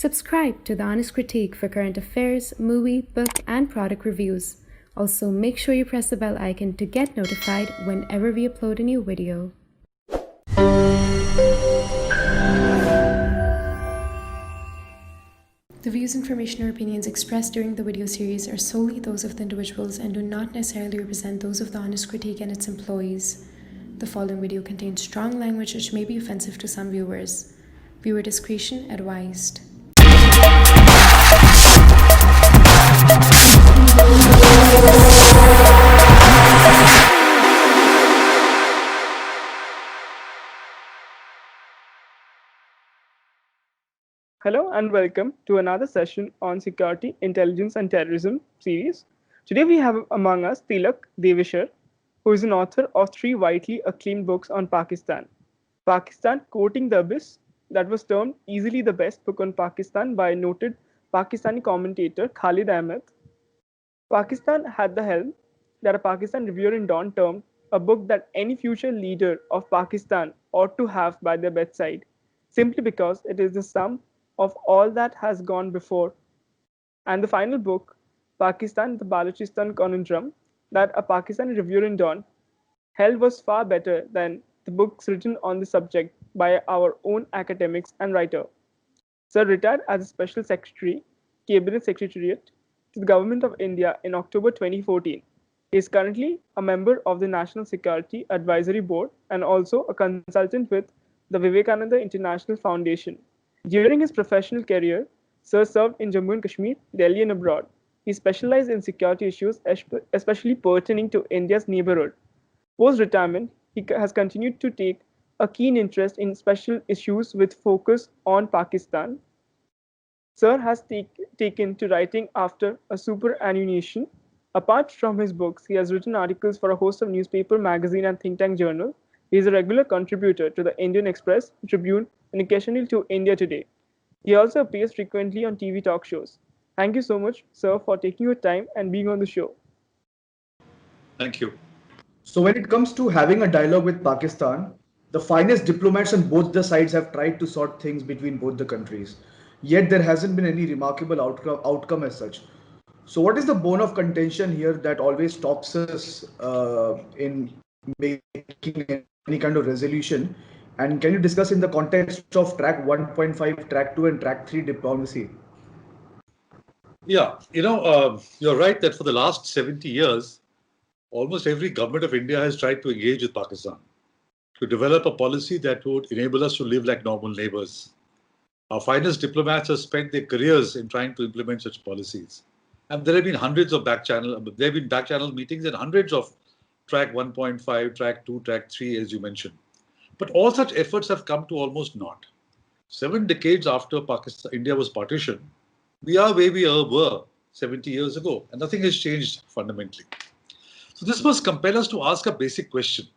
Subscribe to The Honest Critique for current affairs, movie, book, and product reviews. Also, make sure you press the bell icon to get notified whenever we upload a new video. The views, information, or opinions expressed during the video series are solely those of the individuals and do not necessarily represent those of The Honest Critique and its employees. The following video contains strong language which may be offensive to some viewers. Viewer discretion advised. Hello and welcome to another session on Security, Intelligence and Terrorism series. Today we have among us Tilak Deveshar, who is an author of 3 widely acclaimed books on Pakistan. Pakistan, Quoting the Abyss, that was termed easily the best book on Pakistan by noted Pakistani commentator Khalid Ahmed. Pakistan had the helm, that a Pakistan Reviewer in Dawn termed a book that any future leader of Pakistan ought to have by their bedside, simply because it is the sum of all that has gone before. And the final book, Pakistan, the Balochistan Conundrum, that a Pakistani Reviewer in Dawn held was far better than the books written on the subject by our own academics and writer. Sir retired as a Special Secretary, Cabinet Secretariat to the Government of India in October 2014. He is currently a member of the National Security Advisory Board and also a consultant with the Vivekananda International Foundation. During his professional career, Sir served in Jammu and Kashmir, Delhi and abroad. He specialized in security issues, especially pertaining to India's neighborhood. Post-retirement, he has continued to take a keen interest in special issues with focus on Pakistan. Sir has taken to writing after a superannuation. Apart from his books, he has written articles for a host of newspaper, magazine, and think tank journals. He is a regular contributor to the Indian Express, Tribune, and occasionally to India Today. He also appears frequently on TV talk shows. Thank you so much, sir, for taking your time and being on the show. Thank you. So when it comes to having a dialogue with Pakistan, the finest diplomats on both the sides have tried to sort things between both the countries. Yet there hasn't been any remarkable outcome as such. So what is the bone of contention here that always stops us in making any kind of resolution? And can you discuss in the context of track 1.5, track 2 and track 3 diplomacy? Yeah, you're right that for the last 70 years, almost every government of India has tried to engage with Pakistan to develop a policy that would enable us to live like normal neighbors. Our finest diplomats have spent their careers in trying to implement such policies. And there have been hundreds of back channel meetings and hundreds of track 1.5, track 2, track 3, as you mentioned. But all such efforts have come to almost naught. 7 decades after India was partitioned, we are where we were 70 years ago, and nothing has changed fundamentally. So this must compel us to ask a basic question,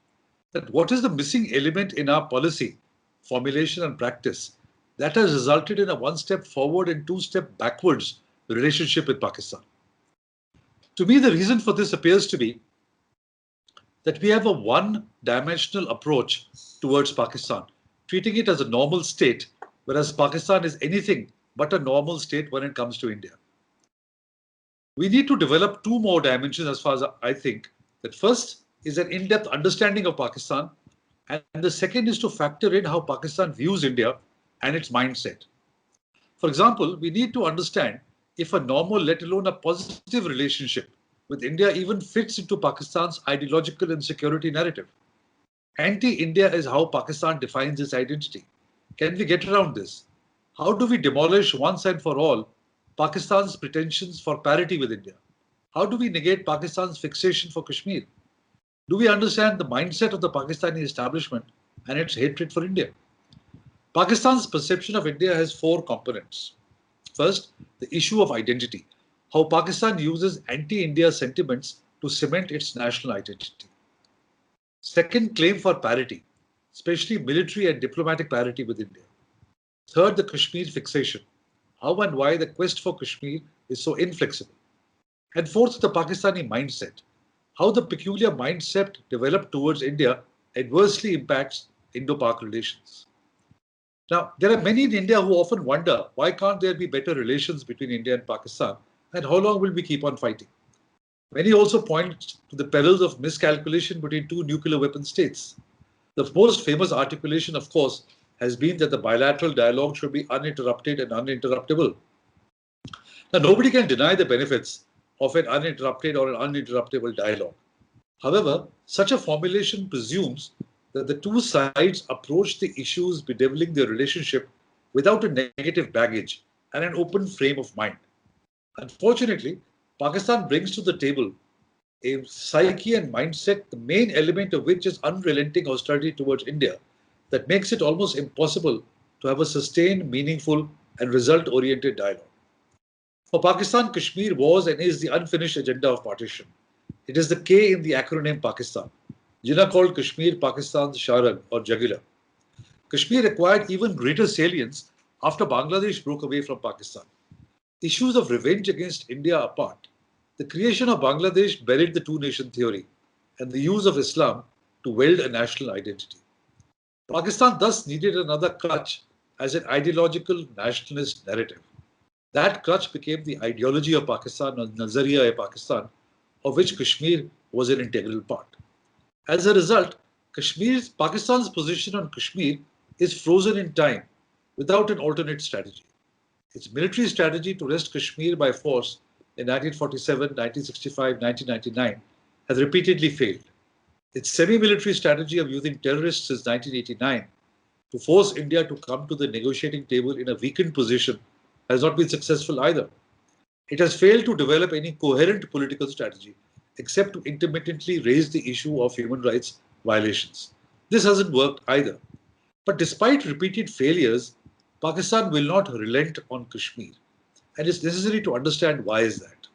that what is the missing element in our policy, formulation and practice that has resulted in a 1-step forward and 2-step backwards relationship with Pakistan? To me, the reason for this appears to be that we have a one-dimensional approach towards Pakistan, treating it as a normal state, whereas Pakistan is anything but a normal state when it comes to India. We need to develop 2 more dimensions as far as I think. That first is an in-depth understanding of Pakistan, and the second is to factor in how Pakistan views India and its mindset. For example, we need to understand if a normal, let alone a positive relationship with India even fits into Pakistan's ideological and security narrative. Anti-India is how Pakistan defines its identity. Can we get around this? How do we demolish once and for all Pakistan's pretensions for parity with India? How do we negate Pakistan's fixation for Kashmir? Do we understand the mindset of the Pakistani establishment and its hatred for India? Pakistan's perception of India has 4 components. First, the issue of identity, how Pakistan uses anti-India sentiments to cement its national identity. Second, claim for parity, especially military and diplomatic parity with India. Third, the Kashmir fixation, how and why the quest for Kashmir is so inflexible. And fourth, the Pakistani mindset, how the peculiar mindset developed towards India adversely impacts Indo-Pak relations. Now, there are many in India who often wonder why can't there be better relations between India and Pakistan, and how long will we keep on fighting? Many also point to the perils of miscalculation between two nuclear weapon states. The most famous articulation, of course, has been that the bilateral dialogue should be uninterrupted and uninterruptible. Now, nobody can deny the benefits of an uninterrupted or an uninterruptible dialogue. However, such a formulation presumes that the two sides approach the issues bedeviling their relationship without a negative baggage and an open frame of mind. Unfortunately, Pakistan brings to the table a psyche and mindset, the main element of which is unrelenting hostility towards India, that makes it almost impossible to have a sustained, meaningful, and result-oriented dialogue. For Pakistan, Kashmir was and is the unfinished agenda of partition. It is the K in the acronym Pakistan. Jinnah called Kashmir Pakistan's Sharag or Jugular. Kashmir acquired even greater salience after Bangladesh broke away from Pakistan. Issues of revenge against India apart, the creation of Bangladesh buried the two-nation theory and the use of Islam to weld a national identity. Pakistan thus needed another crutch as an ideological nationalist narrative. That crutch became the ideology of Pakistan, or Nazariya-e-Pakistan, of which Kashmir was an integral part. As a result, Pakistan's position on Kashmir is frozen in time without an alternate strategy. Its military strategy to wrest Kashmir by force in 1947, 1965, 1999 has repeatedly failed. Its semi-military strategy of using terrorists since 1989 to force India to come to the negotiating table in a weakened position has not been successful either. It has failed to develop any coherent political strategy except to intermittently raise the issue of human rights violations. This hasn't worked either. But despite repeated failures, Pakistan will not relent on Kashmir. And it's necessary to understand why is that.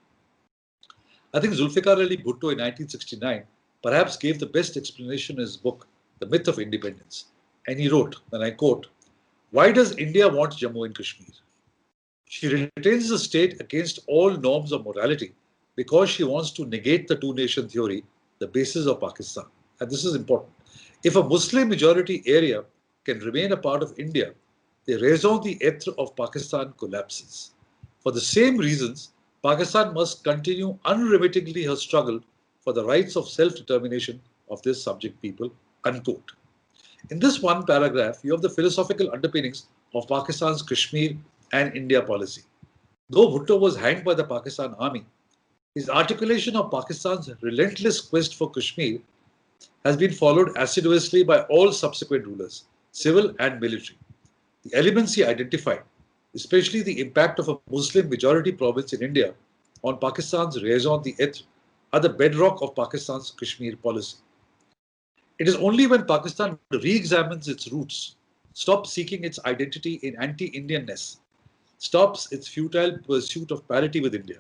I think Zulfikar Ali Bhutto in 1969 perhaps gave the best explanation in his book, The Myth of Independence. And he wrote, and I quote, "Why does India want Jammu and Kashmir? She retains the state against all norms of morality because she wants to negate the two-nation theory, the basis of Pakistan." And this is important. If a Muslim majority area can remain a part of India, the raison d'etre of Pakistan collapses. For the same reasons, Pakistan must continue unremittingly her struggle for the rights of self-determination of this subject people, unquote. In this one paragraph, you have the philosophical underpinnings of Pakistan's Kashmir and India policy. Though Bhutto was hanged by the Pakistan army, his articulation of Pakistan's relentless quest for Kashmir has been followed assiduously by all subsequent rulers, civil and military. The elements he identified, especially the impact of a Muslim majority province in India on Pakistan's raison d'etre, are the bedrock of Pakistan's Kashmir policy. It is only when Pakistan re-examines its roots, stops seeking its identity in anti-Indianness, stops its futile pursuit of parity with India,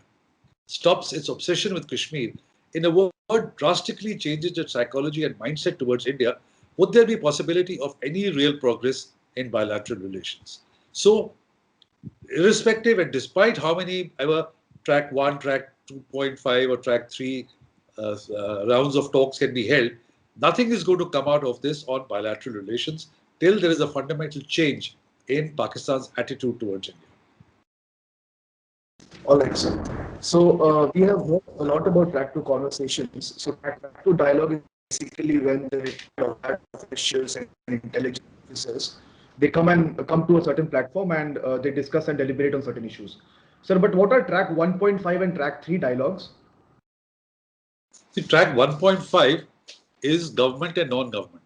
stops its obsession with Kashmir, in a word, drastically changes its psychology and mindset towards India, would there be possibility of any real progress in bilateral relations? So, irrespective and despite how many ever track 1, track 2.5 or track 3 rounds of talks can be held, nothing is going to come out of this on bilateral relations till there is a fundamental change in Pakistan's attitude towards India. All right, sir. So we have heard a lot about track 2 conversations. So track 2 dialogue is basically when the officials and intelligence officers, they come to a certain platform and they discuss and deliberate on certain issues. Sir, but what are track 1.5 and track 3 dialogues? See, track 1.5 is government and non-government,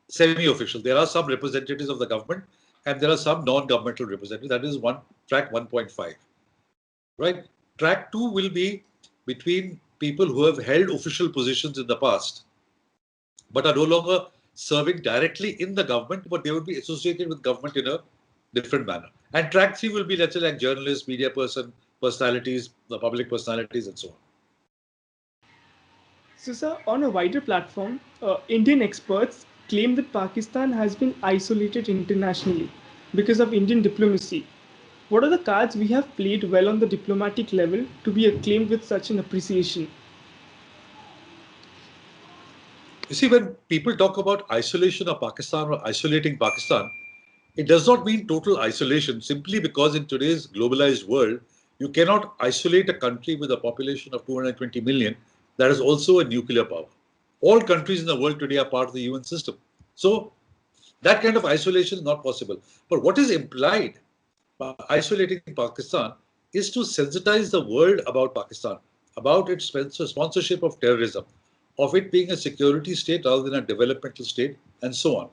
semi-official. There are some representatives of the government and there are some non-governmental representatives. That is track 1.5. Right? Track 2 will be between people who have held official positions in the past, but are no longer serving directly in the government, but they would be associated with government in a different manner. And track 3 will be, let's say, like journalists, media personalities, the public personalities, and so on. So, sir, on a wider platform, Indian experts claim that Pakistan has been isolated internationally because of Indian diplomacy. What are the cards we have played well on the diplomatic level to be acclaimed with such an appreciation? You see, when people talk about isolation of Pakistan or isolating Pakistan, It does not mean total isolation simply because in today's globalized world, you cannot isolate a country with a population of 220 million that is also a nuclear power. All countries in the world today are part of the UN system. So that kind of isolation is not possible. But what is implied by isolating Pakistan is to sensitize the world about Pakistan, about its sponsorship of terrorism, of it being a security state rather than a developmental state, and so on.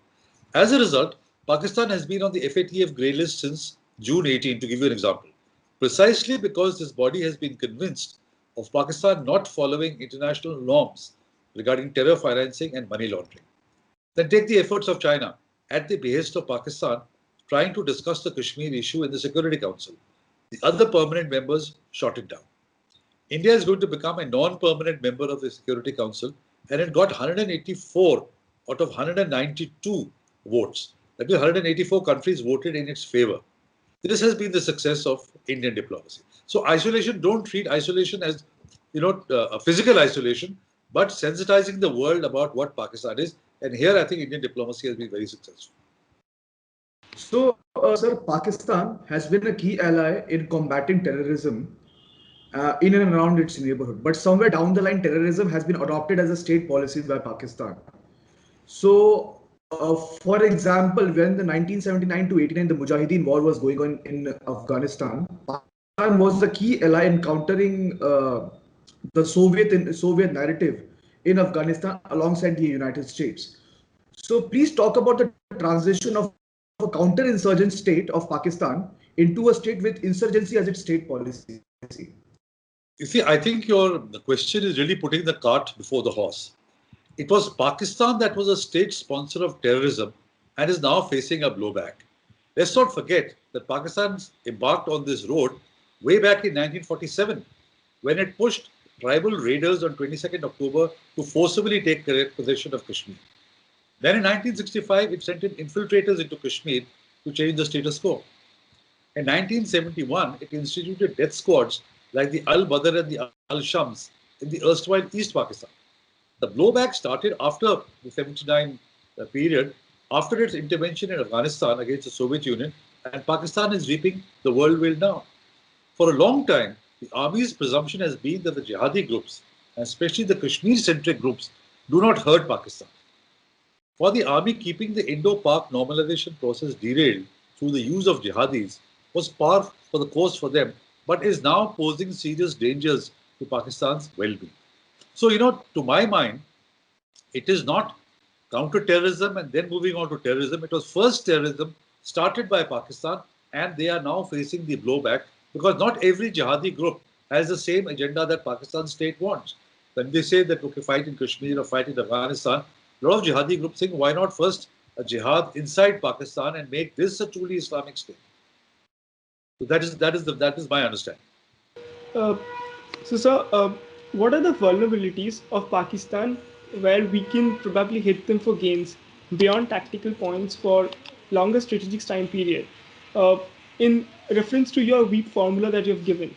As a result, Pakistan has been on the FATF grey list since June 18, to give you an example, precisely because this body has been convinced of Pakistan not following international norms regarding terror financing and money laundering. Then take the efforts of China at the behest of Pakistan trying to discuss the Kashmir issue in the Security Council. The other permanent members shot it down. India is going to become a non-permanent member of the Security Council, and it got 184 out of 192 votes. That means 184 countries voted in its favor. This has been the success of Indian diplomacy. So isolation, don't treat isolation as a physical isolation, but sensitizing the world about what Pakistan is. And here I think Indian diplomacy has been very successful. So, sir, Pakistan has been a key ally in combating terrorism in and around its neighborhood. But somewhere down the line, terrorism has been adopted as a state policy by Pakistan. So, for example, when the 1979 to 89, the Mujahideen war was going on in Afghanistan, Pakistan was the key ally in countering the Soviet narrative in Afghanistan alongside the United States. So, please talk about the transition of a counter-insurgent state of Pakistan into a state with insurgency as its state policy. You see, I think the question is really putting the cart before the horse. It was Pakistan that was a state sponsor of terrorism and is now facing a blowback. Let's not forget that Pakistan embarked on this road way back in 1947 when it pushed tribal raiders on 22nd October to forcibly take possession of Kashmir. Then in 1965, it sent in infiltrators into Kashmir to change the status quo. In 1971, it instituted death squads like the Al-Badr and the Al-Shams in the erstwhile East Pakistan. The blowback started after the 79 period, after its intervention in Afghanistan against the Soviet Union, and Pakistan is reaping the whirlwind now. For a long time, the army's presumption has been that the jihadi groups, and especially the Kashmir-centric groups, do not hurt Pakistan. For the army, keeping the Indo-Pak normalization process derailed through the use of jihadis was par for the course for them, but is now posing serious dangers to Pakistan's well-being. So, to my mind, it is not counter-terrorism and then moving on to terrorism. It was first terrorism started by Pakistan, and they are now facing the blowback because not every jihadi group has the same agenda that Pakistan state wants. When they say that, okay, fight in Kashmir or fight in Afghanistan, a lot of jihadi groups think, why not first a jihad inside Pakistan and make this a truly Islamic state? So that is my understanding. So, sir, what are the vulnerabilities of Pakistan where we can probably hit them for gains beyond tactical points for longer strategic time period? In reference to your weak formula that you've given.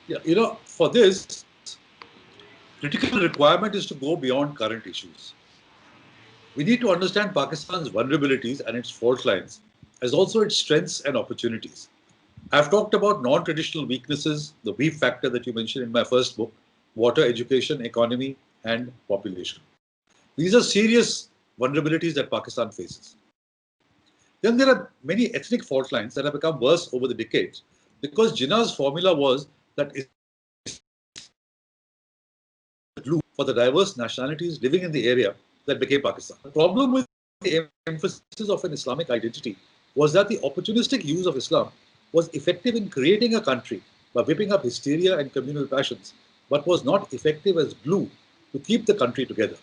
Yeah, for this, critical requirement is to go beyond current issues. We need to understand Pakistan's vulnerabilities and its fault lines, as also its strengths and opportunities. I've talked about non-traditional weaknesses, the weak factor that you mentioned in my first book, water, education, economy, and population. These are serious vulnerabilities that Pakistan faces. Then there are many ethnic fault lines that have become worse over the decades because Jinnah's formula was that glue for the diverse nationalities living in the area that became Pakistan. The problem with the emphasis of an Islamic identity was that the opportunistic use of Islam was effective in creating a country by whipping up hysteria and communal passions, but was not effective as glue to keep the country together.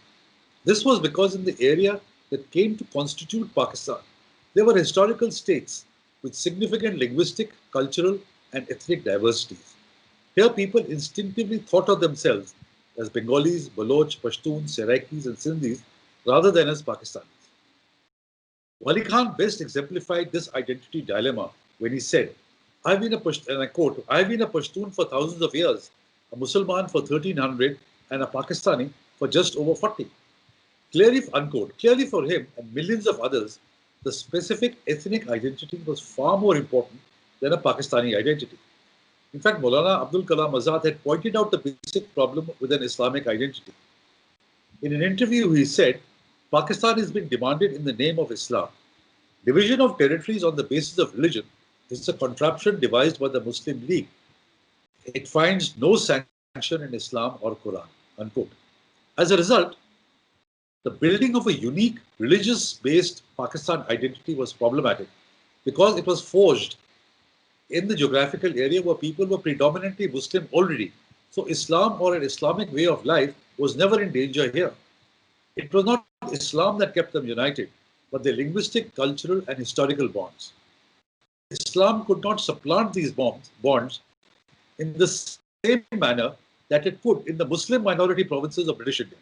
This was because in the area that came to constitute Pakistan, there were historical states with significant linguistic, cultural, and ethnic diversities. Here, people instinctively thought of themselves as Bengalis, Baloch, Pashtuns, Seraikis, and Sindhis rather than as Pakistanis. Wali Khan best exemplified this identity dilemma when he said, I've been a Pashtun, and I quote, I've been a Pashtun for thousands of years, a Musalman for 1300, and a Pakistani for just over 40. Clearly, unquote, clearly for him and millions of others, the specific ethnic identity was far more important than a Pakistani identity. In fact, Maulana Abdul Kalam Azad had pointed out the basic problem with an Islamic identity. In an interview, he said, Pakistan is being demanded in the name of Islam. Division of territories on the basis of religion is a contraption devised by the Muslim League. It finds no sanction in Islam or Quran. Unquote. As a result, the building of a unique religious-based Pakistan identity was problematic because it was forged in the geographical area where people were predominantly Muslim already. So Islam or an Islamic way of life was never in danger here. It was not Islam that kept them united, but their linguistic, cultural, and historical bonds. Islam could not supplant these bonds in the same manner that it could in the Muslim minority provinces of British India.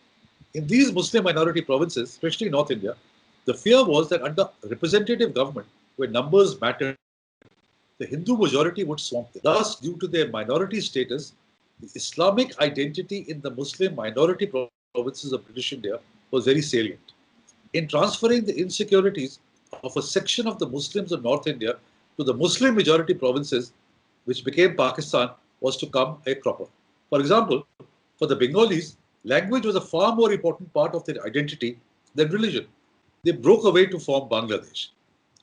In these Muslim minority provinces, especially North India, the fear was that under representative government, where numbers mattered, the Hindu majority would swamp them. Thus, due to their minority status, the Islamic identity in the Muslim minority provinces of British India was very salient. In transferring the insecurities of a section of the Muslims of North India to the Muslim majority provinces, which became Pakistan, was to come a cropper. For example, for the Bengalis, language was a far more important part of their identity than religion. They broke away to form Bangladesh.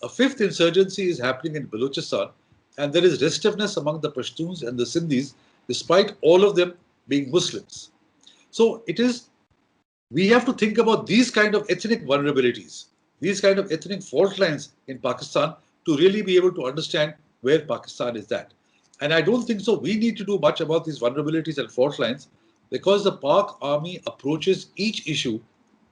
A fifth insurgency is happening in Balochistan, and there is restiveness among the Pashtuns and the Sindhis, despite all of them being Muslims. So we have to think about these kind of ethnic vulnerabilities, these kind of ethnic fault lines in Pakistan to really be able to understand where Pakistan is at. And I don't think so. We need to do much about these vulnerabilities and fault lines because the Pak army approaches each issue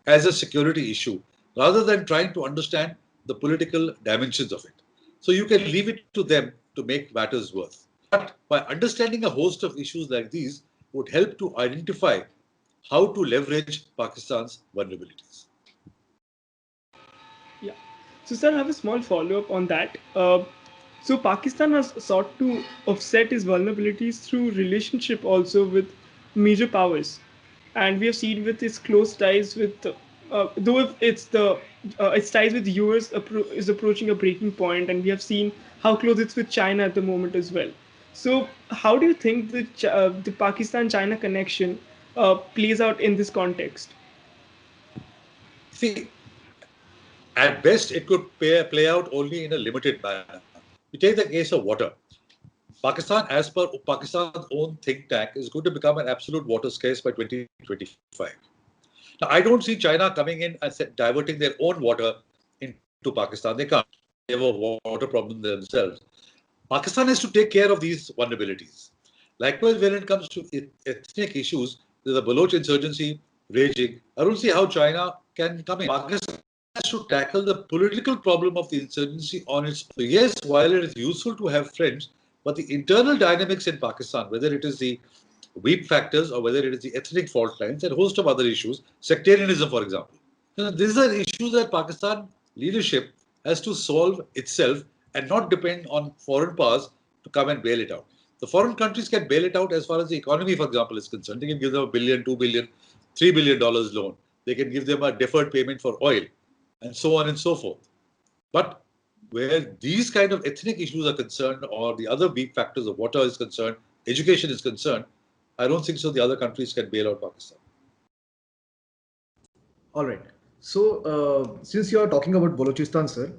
as a security issue rather than trying to understand the political dimensions of it. So you can leave it to them to make matters worse. But by understanding a host of issues like these would help to identify how to leverage Pakistan's vulnerabilities. Yeah. So, sir, I have a small follow-up on that. So, Pakistan has sought to offset its vulnerabilities through relationship also with major powers, and we have seen with its close ties with, though its ties with US is approaching a breaking point, and we have seen how close it's with China at the moment as well. So, how do you think the Pakistan-China connection plays out in this context? See, at best, it could play out only in a limited manner. You take the case of water. Pakistan, as per Pakistan's own think tank, is going to become an absolute water scarce by 2025. Now, I don't see China coming in and diverting their own water into Pakistan. They can't. They have a water problem themselves. Pakistan has to take care of these vulnerabilities. Likewise, when it comes to ethnic issues, there's a Baloch insurgency raging. I don't see how China can come in. Pakistan has to tackle the political problem of the insurgency on its own. So yes, while it is useful to have friends, but the internal dynamics in Pakistan, whether it is the weak factors or whether it is the ethnic fault lines and a host of other issues, sectarianism, for example. These are issues that Pakistan leadership has to solve itself and not depend on foreign powers to come and bail it out. The foreign countries can bail it out as far as the economy, for example, is concerned. They can give them $1 billion, $2 billion, $3 billion loan. They can give them a deferred payment for oil and so on and so forth. But where these kind of ethnic issues are concerned or the other weak factors of water is concerned, education is concerned, I don't think so the other countries can bail out Pakistan. All right. So, since you are talking about Balochistan, sir,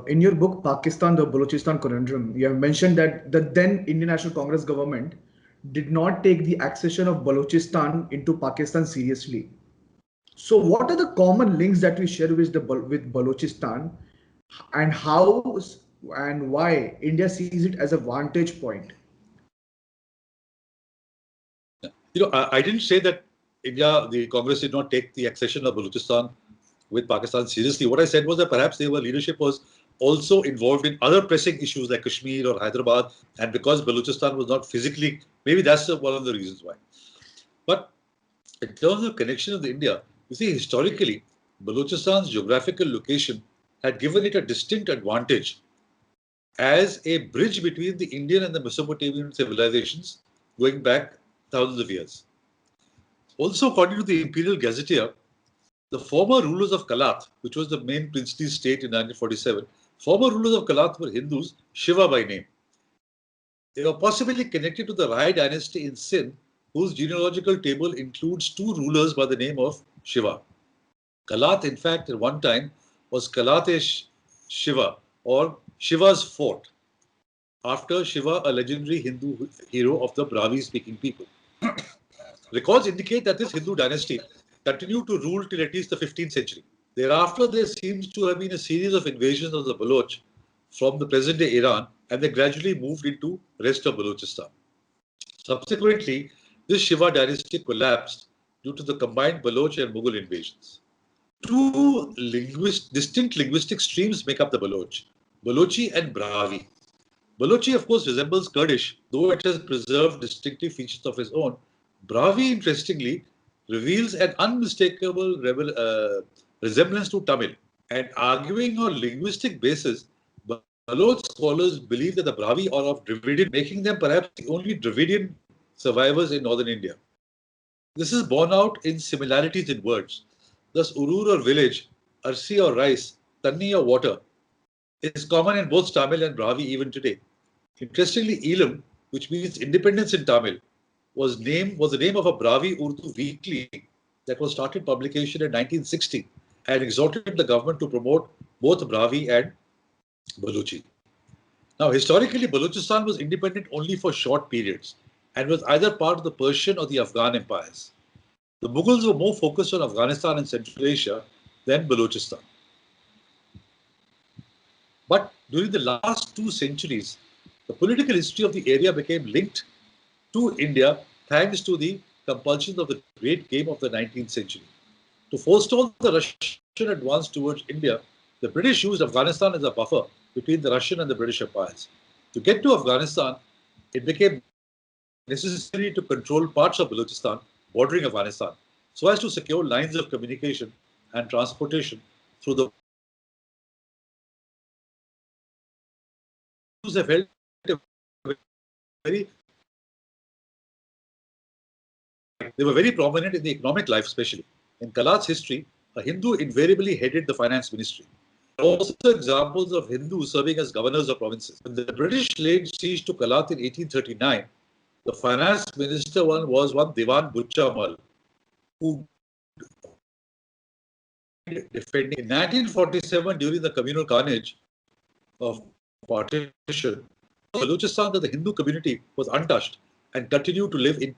in your book, Pakistan, the Balochistan Conundrum, you have mentioned that the then Indian National Congress government did not take the accession of Balochistan into Pakistan seriously. So, what are the common links that we share with Balochistan, and how and why India sees it as a vantage point? I didn't say that India, the Congress did not take the accession of Balochistan with Pakistan seriously. What I said was that perhaps their leadership was also involved in other pressing issues like Kashmir or Hyderabad, and because Balochistan was not physically, maybe that's one of the reasons why. But in terms of connection with India, you see, historically, Balochistan's geographical location had given it a distinct advantage as a bridge between the Indian and the Mesopotamian civilizations going back thousands of years. Also, according to the Imperial Gazetteer, the former rulers of Kalat, which was the main princely state in 1947, former rulers of Kalat were Hindus, Shiva by name. They were possibly connected to the Rai dynasty in Sindh, whose genealogical table includes two rulers by the name of Shiva. Kalat, in fact, at one time was Kalatesh Shiva, or Shiva's fort, after Shiva, a legendary Hindu hero of the Brahmi-speaking people. Records indicate that this Hindu dynasty continued to rule till at least the 15th century. Thereafter, there seems to have been a series of invasions of the Baloch from the present-day Iran, and they gradually moved into the rest of Balochistan. Subsequently, this Shiva dynasty collapsed due to the combined Baloch and Mughal invasions. Two distinct linguistic streams make up the Baloch, Balochi and Brahvi. Balochi, of course, resembles Kurdish, though it has preserved distinctive features of its own. Brahvi, interestingly, reveals an unmistakable resemblance to Tamil. And arguing on linguistic basis, Baloch scholars believe that the Brahvi are of Dravidian, making them perhaps the only Dravidian survivors in northern India. This is borne out in similarities in words. Thus, Urur or village, Arsi or rice, Tanni or water, is common in both Tamil and Brahvi even today. Interestingly, Elam, which means independence in Tamil, was the name of a Brahvi Urdu weekly that was started publication in 1960 and exhorted the government to promote both Brahvi and Balochi. Now, historically, Balochistan was independent only for short periods and was either part of the Persian or the Afghan empires. The Mughals were more focused on Afghanistan and Central Asia than Balochistan. But during the last 2 centuries, the political history of the area became linked to India thanks to the compulsions of the great game of the 19th century. To forestall the Russian advance towards India, the British used Afghanistan as a buffer between the Russian and the British empires. To get to Afghanistan, it became necessary to control parts of Balochistan bordering Afghanistan, so as to secure lines of communication and transportation through the Hindus have held they were very prominent in the economic life, especially. In Kalat's history, a Hindu invariably headed the finance ministry. There are also examples of Hindus serving as governors of provinces. When the British laid siege to Kalat in 1839, the finance minister was one Diwan Buchamal, who defending. In 1947, during the communal carnage of partition, Balochistan, the Hindu community was untouched and continued to live in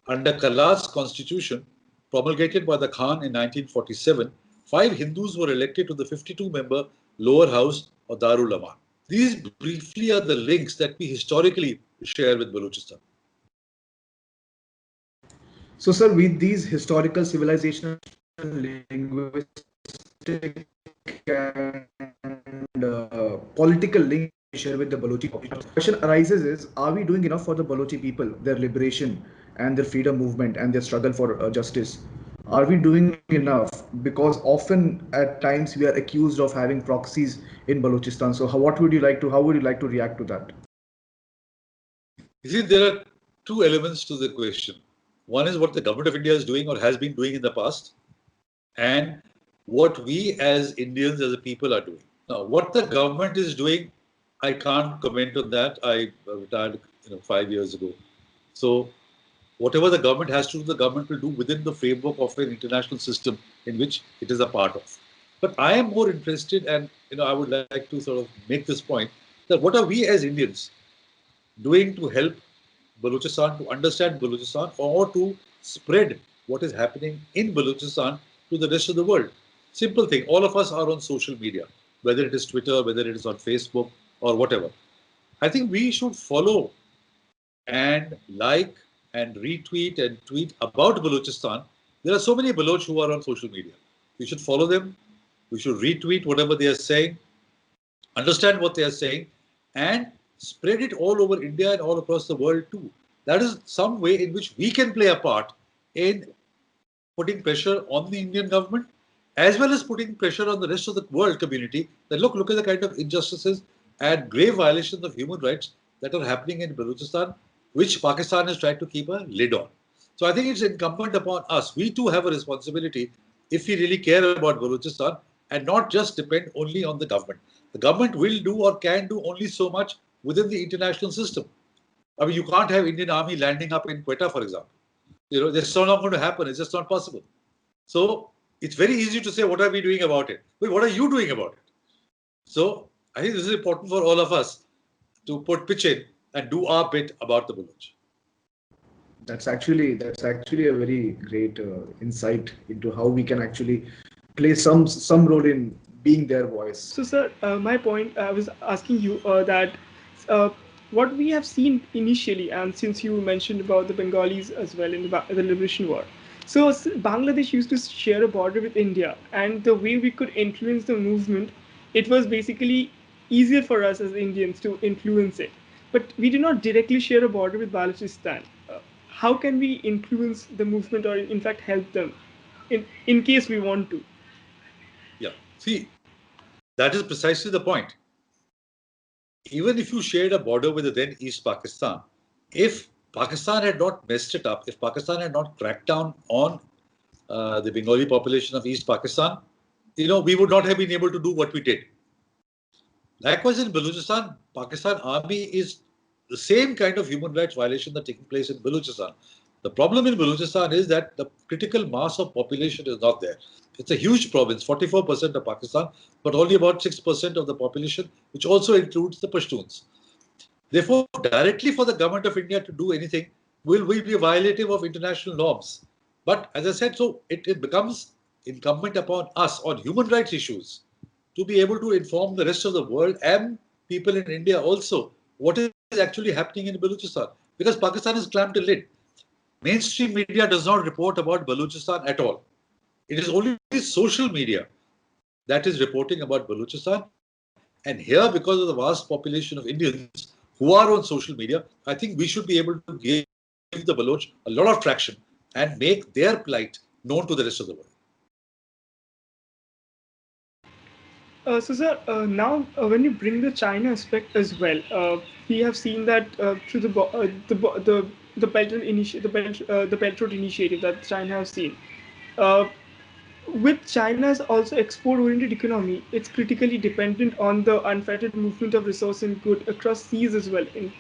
under Kalat's constitution promulgated by the Khan in 1947. 5 Hindus were elected to the 52-member lower house of Darul Aman. These briefly are the links that we historically share with Balochistan. So, sir, with these historical civilizational, linguistic, and political links we share with the Balochi population, the question arises is, are we doing enough for the Balochi people, their liberation and their freedom movement and their struggle for justice? Are we doing enough? Because often at times we are accused of having proxies in Balochistan. So how would you like to react to that? You see, there are 2 elements to the question. One is what the government of India is doing or has been doing in the past, and what we as Indians, as a people, are doing. Now, what the government is doing, I can't comment on that. I retired 5 years ago. So whatever the government has to do, the government will do within the framework of an international system in which it is a part of. But I am more interested, and I would like to sort of make this point, that what are we as Indians doing to help Balochistan, to understand Balochistan, or to spread what is happening in Balochistan to the rest of the world? Simple thing, all of us are on social media, whether it is Twitter, whether it is on Facebook or whatever. I think we should follow and like and retweet and tweet about Balochistan. There are so many Baloch who are on social media. We should follow them. We should retweet whatever they are saying, understand what they are saying, and spread it all over India and all across the world too. That is some way in which we can play a part in putting pressure on the Indian government, as well as putting pressure on the rest of the world community that look at the kind of injustices and grave violations of human rights that are happening in Balochistan, which Pakistan has tried to keep a lid on. So I think it's incumbent upon us. We too have a responsibility if we really care about Balochistan and not just depend only on the government. The government will do or can do only so much within the international system. I mean, you can't have Indian army landing up in Quetta, for example. That's not going to happen. It's just not possible. So it's very easy to say, what are we doing about it? But what are you doing about it? So I think this is important for all of us to put pitch in and do our bit about the Baloch. That's actually a very great insight into how we can actually play some role in being their voice. So, sir, my point, I was asking you that what we have seen initially, and since you mentioned about the Bengalis as well in the Liberation War, so Bangladesh used to share a border with India, and the way we could influence the movement, it was basically easier for us as Indians to influence it. But we do not directly share a border with Balochistan. How can we influence the movement, or in fact help them, in case we want to? Yeah, see, that is precisely the point. Even if you shared a border with the then East Pakistan, if Pakistan had not messed it up, if Pakistan had not cracked down on the Bengali population of East Pakistan, we would not have been able to do what we did. Likewise, in Balochistan, Pakistan army is the same kind of human rights violation that taking place in Balochistan. The problem in Balochistan is that the critical mass of population is not there. It's a huge province, 44% of Pakistan, but only about 6% of the population, which also includes the Pashtuns. Therefore, directly for the government of India to do anything will be violative of international norms. But as I said, so it becomes incumbent upon us on human rights issues to be able to inform the rest of the world and people in India also what is actually happening in Balochistan. Because Pakistan has clamped a lid. Mainstream media does not report about Balochistan at all. It is only social media that is reporting about Balochistan. And here, because of the vast population of Indians who are on social media, I think we should be able to give the Baloch a lot of traction and make their plight known to the rest of the world. So, sir, now when you bring the China aspect as well, we have seen that through the Belt Road Initiative that China has seen. With China's also export-oriented economy, it's critically dependent on the unfettered movement of resource and good across seas as well. And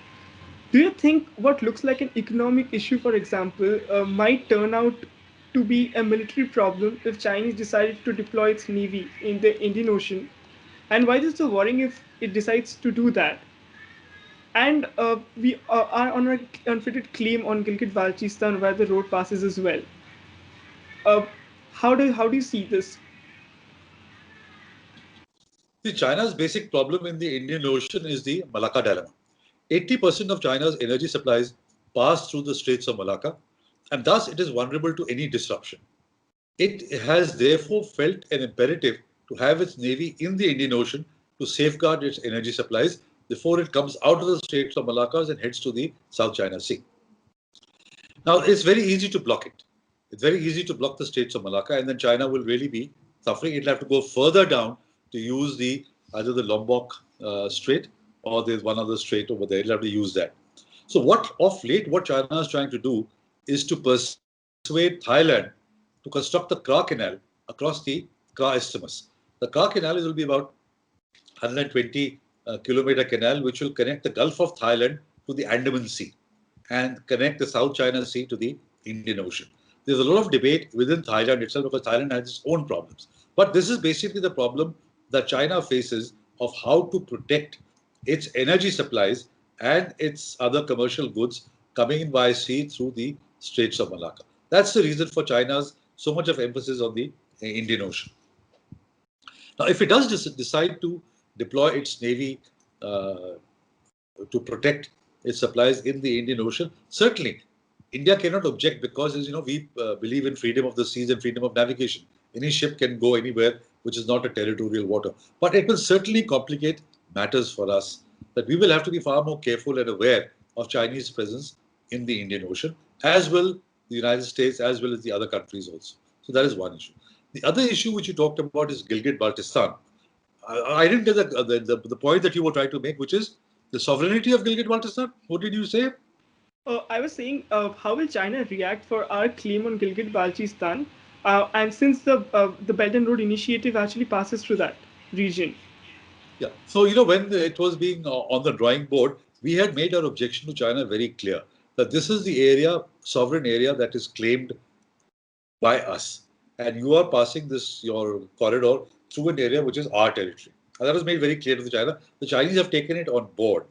do you think what looks like an economic issue, for example, might turn out to be a military problem if Chinese decided to deploy its navy in the Indian Ocean? And why is it so worrying if it decides to do that? And we are on an unfettered claim on Gilgit-Baltistan where the road passes as well. How do you see this? See, China's basic problem in the Indian Ocean is the Malacca dilemma. 80% of China's energy supplies pass through the Straits of Malacca, and thus it is vulnerable to any disruption. It has therefore felt an imperative to have its navy in the Indian Ocean to safeguard its energy supplies before it comes out of the Straits of Malacca and heads to the South China Sea. Now, it's very easy to block it. It's very easy to block the Straits of Malacca, and then China will really be suffering. It'll have to go further down to use either the Lombok Strait or there's one other strait over there. It'll have to use that. So what China is trying to do is to persuade Thailand to construct the Kra Canal across the Kra Isthmus. The Kra Canal will be about 120 kilometer canal, which will connect the Gulf of Thailand to the Andaman Sea and connect the South China Sea to the Indian Ocean. There's a lot of debate within Thailand itself because Thailand has its own problems. But this is basically the problem that China faces of how to protect its energy supplies and its other commercial goods coming in by sea through the Straits of Malacca. That's the reason for China's so much of emphasis on the Indian Ocean. Now, if it does decide to deploy its navy to protect its supplies in the Indian Ocean, certainly India cannot object because, as you know, we believe in freedom of the seas and freedom of navigation. Any ship can go anywhere which is not a territorial water. But it will certainly complicate matters for us, that we will have to be far more careful and aware of Chinese presence in the Indian Ocean, as will the United States, as well as the other countries also. So that is one issue. The other issue which you talked about is Gilgit-Baltistan. I didn't get the point that you were trying to make, which is the sovereignty of Gilgit-Baltistan. What did you say? I was saying, how will China react for our claim on Gilgit-Baltistan and since the Belt and Road Initiative actually passes through that region. Yeah. So, when it was being on the drawing board, we had made our objection to China very clear that this is the sovereign area that is claimed by us. And you are passing your corridor through an area which is our territory. And that was made very clear to the China. The Chinese have taken it on board.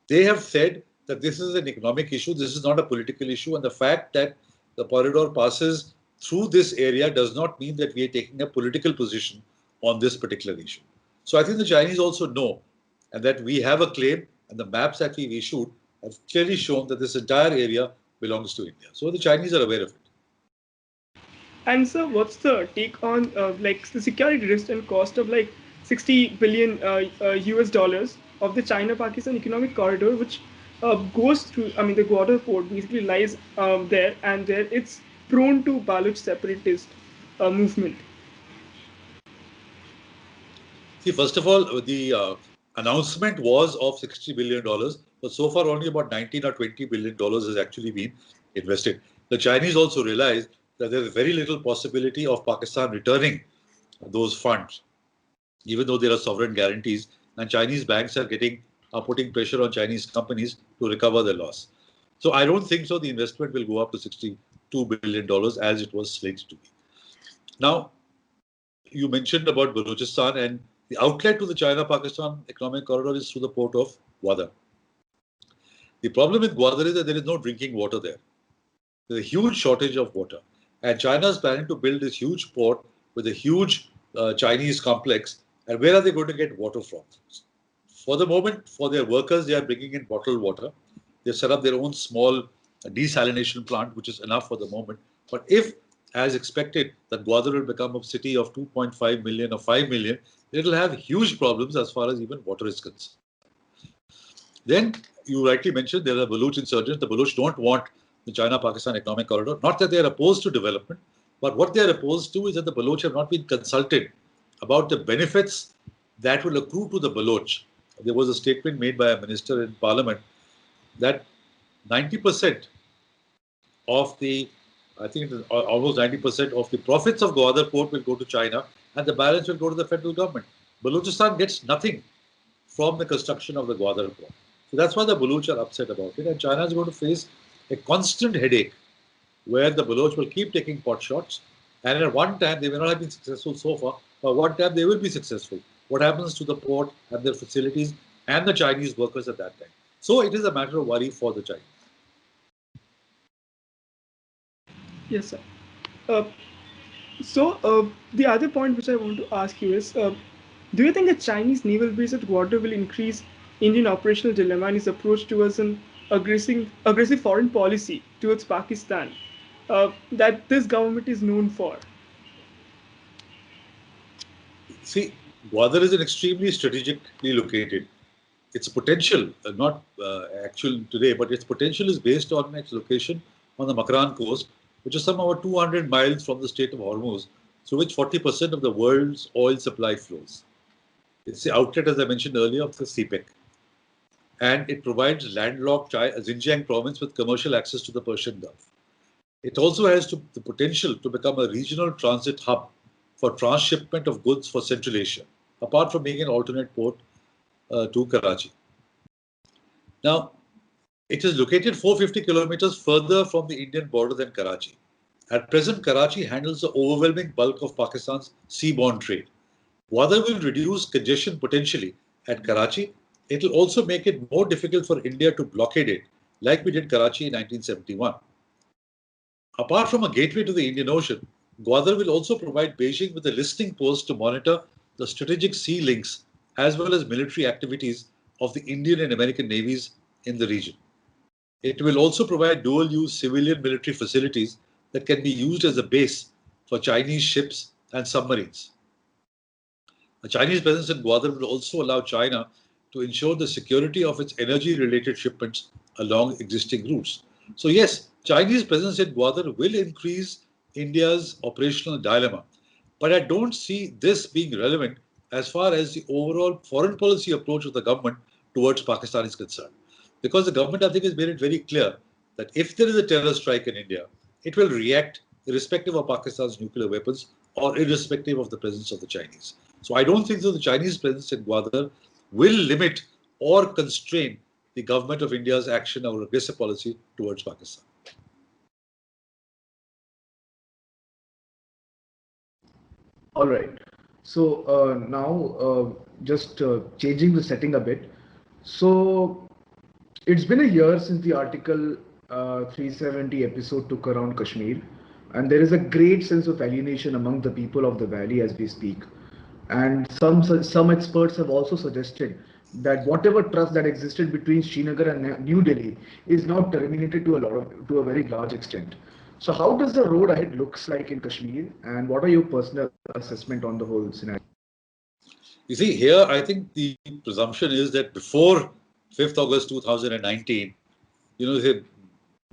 They have said that this is an economic issue, this is not a political issue, and the fact that the corridor passes through this area does not mean that we are taking a political position on this particular issue. So I think the Chinese also know and that we have a claim, and the maps that we've issued have clearly shown that this entire area belongs to India. So the Chinese are aware of it. And so, what's the take on like the security risk and cost of like 60 billion US dollars of the China-Pakistan economic corridor, which goes through? I mean, the Gwadar port basically lies there, and there it's prone to Baloch separatist movement. See, first of all, the announcement was of $60 billion, but so far only about $19 or $20 billion has actually been invested. The Chinese also realized that there is very little possibility of Pakistan returning those funds, even though there are sovereign guarantees, and Chinese banks are putting pressure on Chinese companies to recover their loss. So I don't think so. The investment will go up to $62 billion as it was slated to be. Now, you mentioned about Balochistan, and the outlet to the China-Pakistan economic corridor is through the port of Gwadar. The problem with Gwadar is that there is no drinking water there. There's a huge shortage of water. And China is planning to build this huge port with a huge Chinese complex. And where are they going to get water from? For the moment, for their workers, they are bringing in bottled water. They've set up their own small desalination plant, which is enough for the moment. But if, as expected, that Gwadar will become a city of 2.5 million or 5 million, it will have huge problems as far as even water is concerned. Then, you rightly mentioned there are Baloch insurgents. The Baloch don't want the China-Pakistan economic corridor. Not that they are opposed to development, but what they are opposed to is that the Baloch have not been consulted about the benefits that will accrue to the Baloch. There was a statement made by a minister in parliament that 90% of the, I think it is almost 90% of the profits of Gwadar port will go to China, and the balance will go to the federal government. Balochistan gets nothing from the construction of the Gwadar port. So that's why the Baloch are upset about it, and China is going to face a constant headache where the Baloch will keep taking pot shots, and at one time they may not have been successful so far, but one time they will be successful. What happens to the port and their facilities and the Chinese workers at that time? So it is a matter of worry for the Chinese. Yes, sir. The other point which I want to ask you is, do you think the Chinese naval base at Gwadar will increase Indian operational dilemma and his approach towards an aggressive foreign policy towards Pakistan that this government is known for? See, Gwadar is an extremely strategically located. Its potential, not actual today, but its potential is based on its location on the Makran coast, which is some over 200 miles from the Strait of Hormuz, through which 40% of the world's oil supply flows. It's the outlet, as I mentioned earlier, of the CPEC. And it provides landlocked Xinjiang province with commercial access to the Persian Gulf. It also has the potential to become a regional transit hub for transshipment of goods for Central Asia, apart from being an alternate port to Karachi. Now, it is located 450 kilometers further from the Indian border than Karachi. At present, Karachi handles the overwhelming bulk of Pakistan's seaborne trade. Gwadar will reduce congestion potentially at Karachi. It will also make it more difficult for India to blockade it, like we did Karachi in 1971. Apart from a gateway to the Indian Ocean, Gwadar will also provide Beijing with a listening post to monitor the strategic sea links as well as military activities of the Indian and American navies in the region. It will also provide dual-use civilian military facilities that can be used as a base for Chinese ships and submarines. A Chinese presence in Gwadar will also allow China to ensure the security of its energy-related shipments along existing routes. So yes, Chinese presence in Gwadar will increase India's operational dilemma. But I don't see this being relevant as far as the overall foreign policy approach of the government towards Pakistan is concerned. Because the government, I think, has made it very clear that if there is a terror strike in India, it will react irrespective of Pakistan's nuclear weapons or irrespective of the presence of the Chinese. So I don't think that the Chinese presence in Gwadar will limit or constrain the government of India's action or aggressive policy towards Pakistan. All right. So now, just changing the setting a bit. So it's been a year since the Article 370 episode took around Kashmir, and there is a great sense of alienation among the people of the valley as we speak. And some experts have also suggested that whatever trust that existed between Srinagar and New Delhi is now terminated to a very large extent. So how does the road ahead looks like in Kashmir, and what are your personal assessment on the whole scenario? You see, here I think the presumption is that before 5th August 2019, say,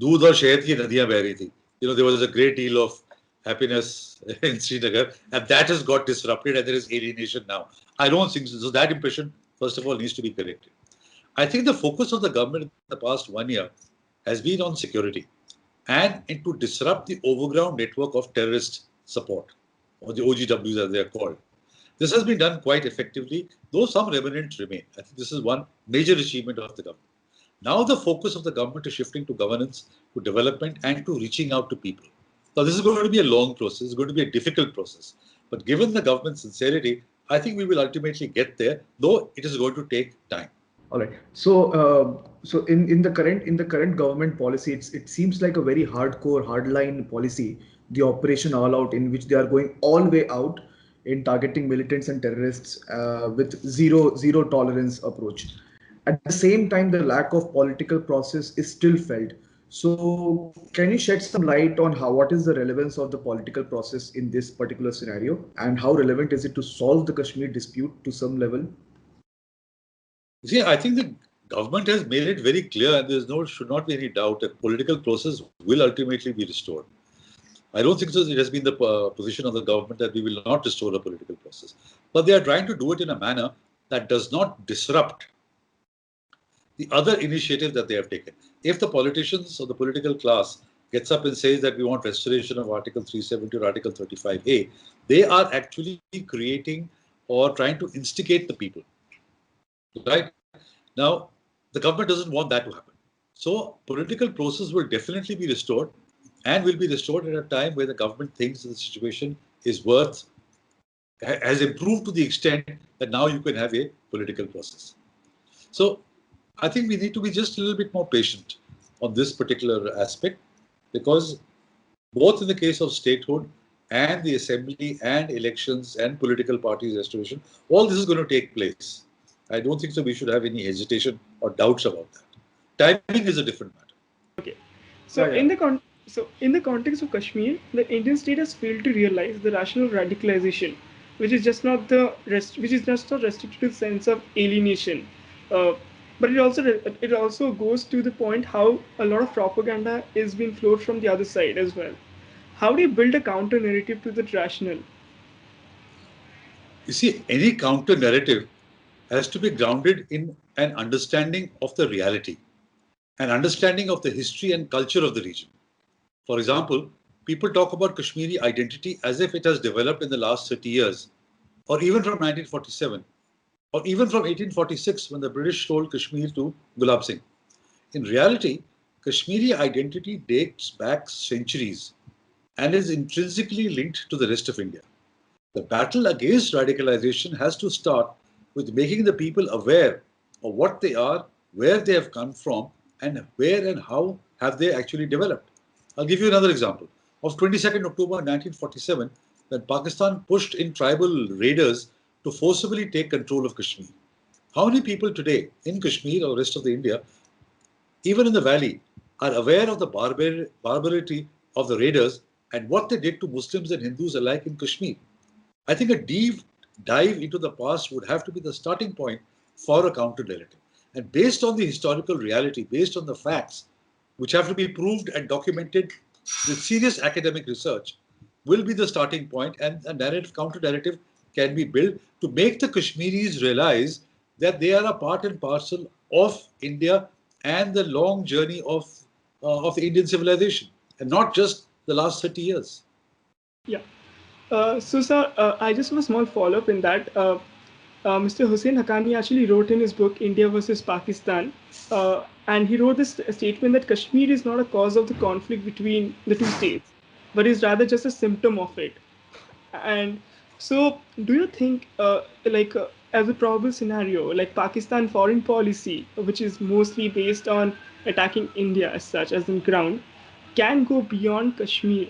दूध और शहद की नदियां बह रही थी. There was a great deal of happiness in Srinagar, and that has got disrupted, and there is alienation now. I don't think so. So that impression, first of all, needs to be corrected. I think the focus of the government in the past 1 year has been on security and to disrupt the overground network of terrorist support, or the OGWs as they are called. This has been done quite effectively, though some remnants remain. I think this is one major achievement of the government. Now the focus of the government is shifting to governance, to development, and to reaching out to people. Now this is going to be a long process, it's going to be a difficult process. But given the government's sincerity, I think we will ultimately get there, though it is going to take time. All right. So in the current government policy, it seems like a very hardcore, hardline policy, the Operation All Out, in which they are going all the way out in targeting militants and terrorists with zero tolerance approach. At the same time, the lack of political process is still felt. So can you shed some light on what is the relevance of the political process in this particular scenario, and how relevant is it to solve the Kashmir dispute to some level? See, I think the government has made it very clear, and should not be any doubt that political process will ultimately be restored. I don't think so. It has been the position of the government that we will not restore the political process, but they are trying to do it in a manner that does not disrupt the other initiative that they have taken. If the politicians or the political class gets up and says that we want restoration of Article 370 or Article 35A, they are actually creating or trying to instigate the people. Right? Now, the government doesn't want that to happen. So, political process will definitely be restored, and will be restored at a time where the government thinks that the situation has improved to the extent that now you can have a political process. So, I think we need to be just a little bit more patient on this particular aspect, because both in the case of statehood and the assembly and elections and political parties restoration, all this is going to take place. I don't think so we should have any hesitation or doubts about that. Timing is a different matter. Okay. So in the context of Kashmir, the Indian state has failed to realize the rational radicalization, which is just not restricted to the sense of alienation, but it also goes to the point how a lot of propaganda is being flowed from the other side as well. How do you build a counter narrative to that rational? You see, any counter narrative has to be grounded in an understanding of the reality, an understanding of the history and culture of the region. For example, people talk about Kashmiri identity as if it has developed in the last 30 years, or even from 1947, or even from 1846 when the British sold Kashmir to Gulab Singh. In reality, Kashmiri identity dates back centuries and is intrinsically linked to the rest of India. The battle against radicalization has to start with making the people aware of what they are, where they have come from, and where and how have they actually developed. I'll give you another example. Of 22nd October 1947, when Pakistan pushed in tribal raiders to forcibly take control of Kashmir. How many people today in Kashmir or rest of the India, even in the valley, are aware of the barbarity of the raiders and what they did to Muslims and Hindus alike in Kashmir? I think a deep dive into the past would have to be the starting point for a counter narrative. And based on the historical reality, based on the facts, which have to be proved and documented with serious academic research, will be the starting point, and a counter narrative can be built to make the Kashmiris realize that they are a part and parcel of India and the long journey of the Indian civilization, and not just the last 30 years. Yeah. So, sir, I just have a small follow-up in that. Mr. Hussein Haqqani actually wrote in his book India versus Pakistan, and he wrote this statement that Kashmir is not a cause of the conflict between the two states, but is rather just a symptom of it. And so, do you think, as a probable scenario, like Pakistan foreign policy, which is mostly based on attacking India as such, as in ground, can go beyond Kashmir,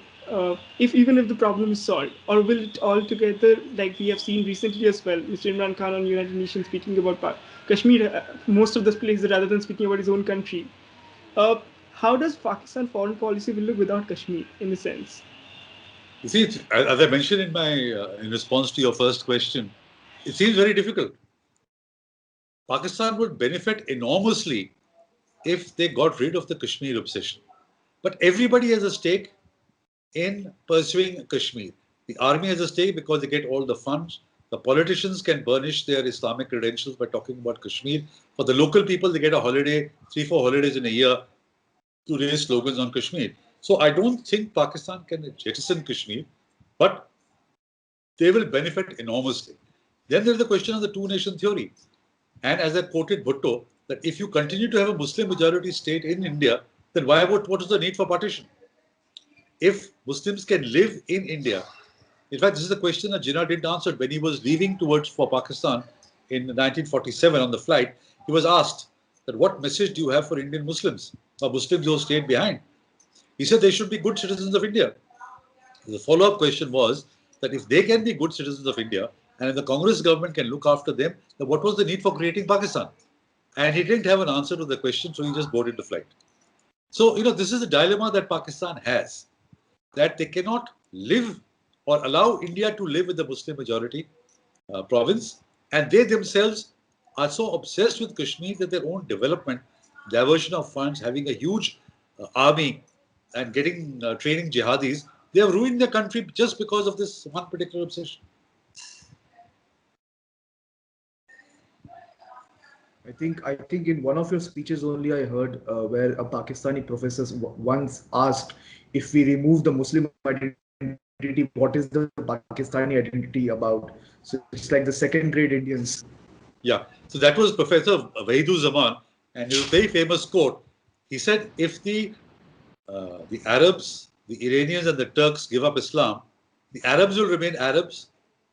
if even if the problem is solved, or will it altogether, like we have seen recently as well, Mr. Imran Khan on United Nations speaking about Kashmir, most of the places rather than speaking about his own country. Uh, how does Pakistan foreign policy will look without Kashmir, in a sense? You see, as I mentioned in my in response to your first question, it seems very difficult. Pakistan would benefit enormously if they got rid of the Kashmir obsession. But everybody has a stake in pursuing Kashmir. The army has a stake because they get all the funds. The politicians can burnish their Islamic credentials by talking about Kashmir. For the local people, they get a holiday, 3-4 holidays in a year to raise slogans on Kashmir. So I don't think Pakistan can jettison Kashmir, but they will benefit enormously. Then there's the question of the two-nation theory. And as I quoted Bhutto, that if you continue to have a Muslim majority state in India, then what is the need for partition? If Muslims can live in India, in fact, this is a question that Jinnah didn't answer. When he was leaving for Pakistan in 1947 on the flight, he was asked that what message do you have for Indian Muslims or Muslims who stayed behind? He said they should be good citizens of India. The follow-up question was that if they can be good citizens of India and if the Congress government can look after them, then what was the need for creating Pakistan? And he didn't have an answer to the question, so he just boarded the flight. So, this is a dilemma that Pakistan has, that they cannot live or allow India to live with the Muslim majority province, and they themselves are so obsessed with Kashmir that their own development, diversion of funds, having a huge army and getting training jihadis, they have ruined their country just because of this one particular obsession. I think in one of your speeches only I heard where a Pakistani professor once asked, if we remove the Muslim identity, what is the Pakistani identity about? So it's like the second-grade Indians. Yeah. So that was Professor Wahidur Zaman, and his very famous quote. He said, if the Arabs, the Iranians, and the Turks give up Islam, the Arabs will remain Arabs,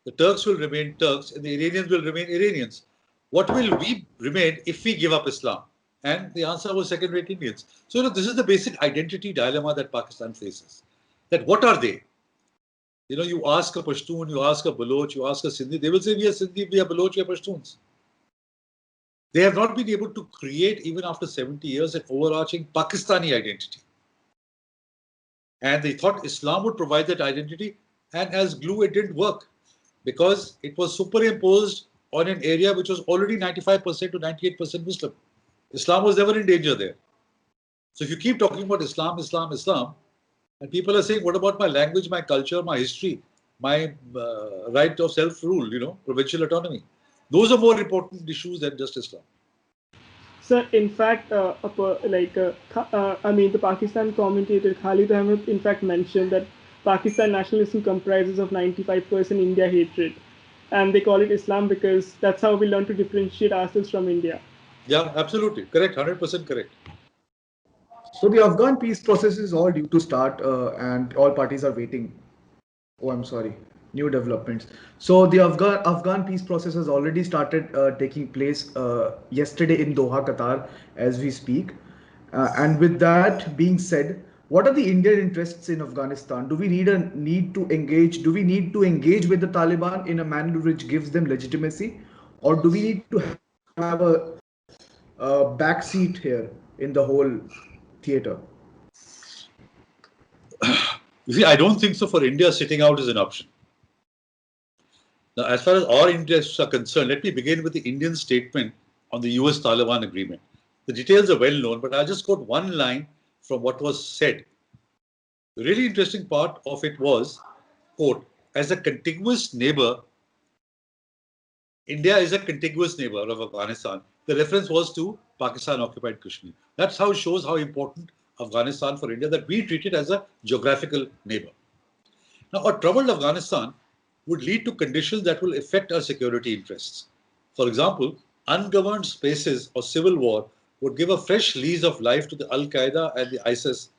the Turks will remain Turks, and the Iranians will remain Iranians. What will we remain if we give up Islam? And the answer was second-rate Indians. So, this is the basic identity dilemma that Pakistan faces. That what are they? You ask a Pashtun, you ask a Baloch, you ask a Sindhi, they will say, we are Sindhi, we are Baloch, we are Pashtuns. They have not been able to create, even after 70 years, an overarching Pakistani identity. And they thought Islam would provide that identity, and as glue, it didn't work because it was superimposed on an area which was already 95% to 98% Muslim. Islam was never in danger there. So if you keep talking about Islam, Islam, Islam, and people are saying, what about my language, my culture, my history, my right of self-rule, provincial autonomy? Those are more important issues than just Islam. Sir, in fact, the Pakistan commentator Khalid Ahmed in fact mentioned that Pakistan nationalism comprises of 95% India hatred, and they call it Islam because that's how we learn to differentiate ourselves from India. Yeah, absolutely. Correct. 100% correct. So the Afghan peace process is all due to start and all parties are waiting. Oh, I'm sorry. New developments. So the Afghan peace process has already started taking place yesterday in Doha, Qatar, as we speak. And with that being said, what are the Indian interests in Afghanistan? Do we need to engage? Do we need to engage with the Taliban in a manner which gives them legitimacy, or do we need to have a backseat here in the whole theater? You see, I don't think so for India sitting out is an option. Now, as far as our interests are concerned, let me begin with the Indian statement on the US-Taliban agreement. The details are well known, but I'll just quote one line from what was said. The really interesting part of it was, quote, as a contiguous neighbor, India is a contiguous neighbor of Afghanistan. The reference was to Pakistan-occupied Kashmir. That's how it shows how important Afghanistan for India that we treat it as a geographical neighbor. Now, a troubled Afghanistan would lead to conditions that will affect our security interests. For example, ungoverned spaces or civil war would give a fresh lease of life to the Al Qaeda and the ISIS.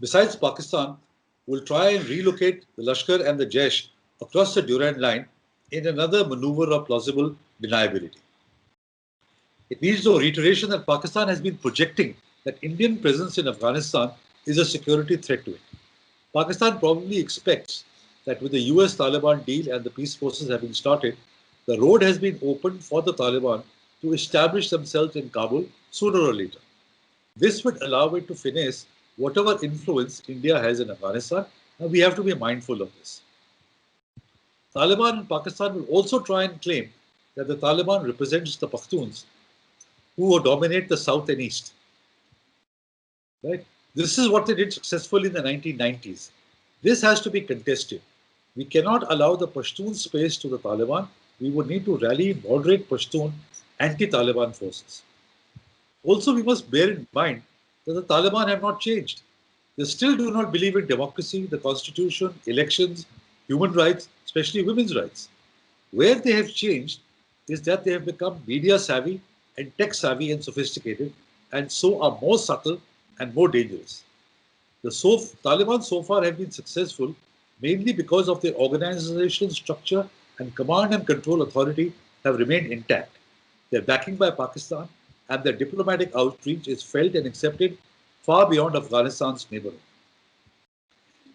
Besides, Pakistan will try and relocate the Lashkar and the Jaish across the Durand line in another maneuver of plausible deniability. It needs no reiteration that Pakistan has been projecting that Indian presence in Afghanistan is a security threat to it. Pakistan probably expects that with the US Taliban deal and the peace process having started, the road has been opened for the Taliban to establish themselves in Kabul sooner or later. This would allow it to finesse whatever influence India has in Afghanistan, and we have to be mindful of this. Taliban in Pakistan will also try and claim that the Taliban represents the Pashtuns, who dominate the south and east. Right? This is what they did successfully in the 1990s. This has to be contested. We cannot allow the Pashtun space to the Taliban. We would need to rally moderate Pashtun anti-Taliban forces. Also, we must bear in mind that the Taliban have not changed. They still do not believe in democracy, the constitution, elections, human rights, especially women's rights. Where they have changed is that they have become media savvy and tech savvy and sophisticated, and so are more subtle and more dangerous. The Taliban so far have been successful mainly because of their organizational structure and command and control authority have remained intact. Their backing by Pakistan and their diplomatic outreach is felt and accepted far beyond Afghanistan's neighborhood.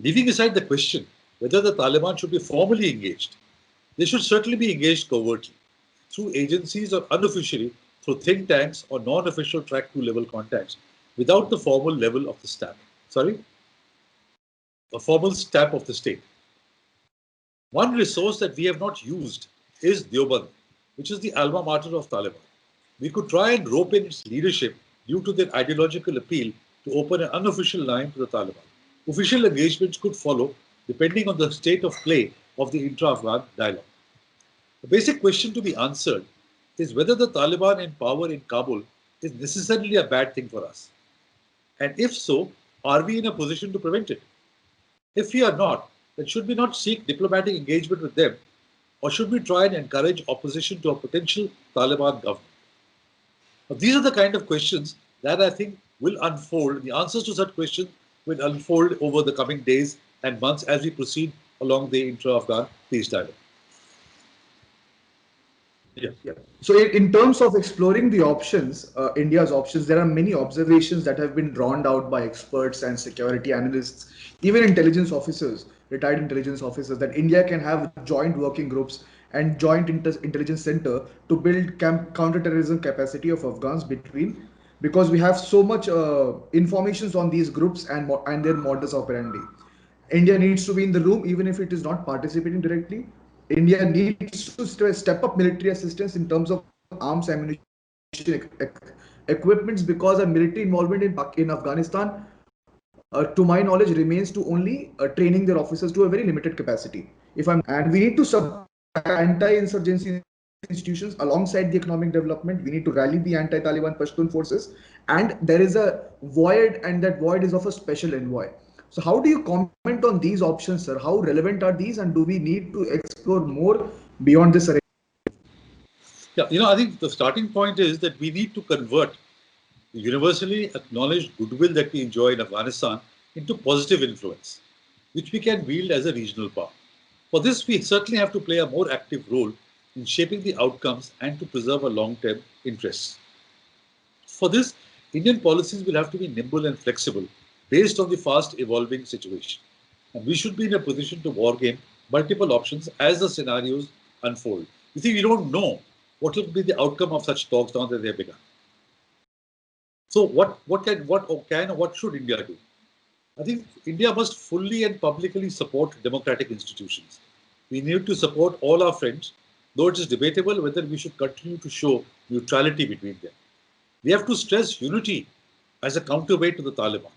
Leaving aside the question whether the Taliban should be formally engaged, they should certainly be engaged covertly, through agencies or unofficially through think tanks or non-official track 2 level contacts, without the formal level of the stamp. A formal stamp of the state. One resource that we have not used is Deoband, which is the alma mater of Taliban. We could try and rope in its leadership due to their ideological appeal to open an unofficial line to the Taliban. Official engagements could follow depending on the state of play of the intra-Afghan dialogue. The basic question to be answered is whether the Taliban in power in Kabul is necessarily a bad thing for us. And if so, are we in a position to prevent it? If we are not, then should we not seek diplomatic engagement with them, or should we try and encourage opposition to a potential Taliban government? Now, these are the kind of questions that I think will unfold. The answers to such questions will unfold over the coming days and months as we proceed along the intra-Afghan peace dialogue. Yeah. So in terms of exploring the options, India's options, there are many observations that have been drawn out by experts and security analysts, even intelligence officers, retired intelligence officers, that India can have joint working groups and joint intelligence center to build counterterrorism capacity of Afghans because we have so much information on these groups and their modus operandi. India needs to be in the room, even if it is not participating directly. India needs to step up military assistance in terms of arms, ammunition, equipments, because our military involvement in Afghanistan, to my knowledge, remains to only training their officers to a very limited capacity. And we need to support anti-insurgency institutions alongside the economic development. We need to rally the anti-Taliban Pashtun forces, and there is a void, and that void is of a special envoy. So how do you comment on these options, sir? How relevant are these, and do we need to explore more beyond this arrangement? Yeah, I think the starting point is that we need to convert the universally acknowledged goodwill that we enjoy in Afghanistan into positive influence, which we can wield as a regional power. For this, we certainly have to play a more active role in shaping the outcomes and to preserve our long-term interests. For this, Indian policies will have to be nimble and flexible based on the fast evolving situation. And we should be in a position to wargame multiple options as the scenarios unfold. You see, we don't know what will be the outcome of such talks now that they have begun. So what should India do? I think India must fully and publicly support democratic institutions. We need to support all our friends, though it is debatable whether we should continue to show neutrality between them. We have to stress unity as a counterweight to the Taliban.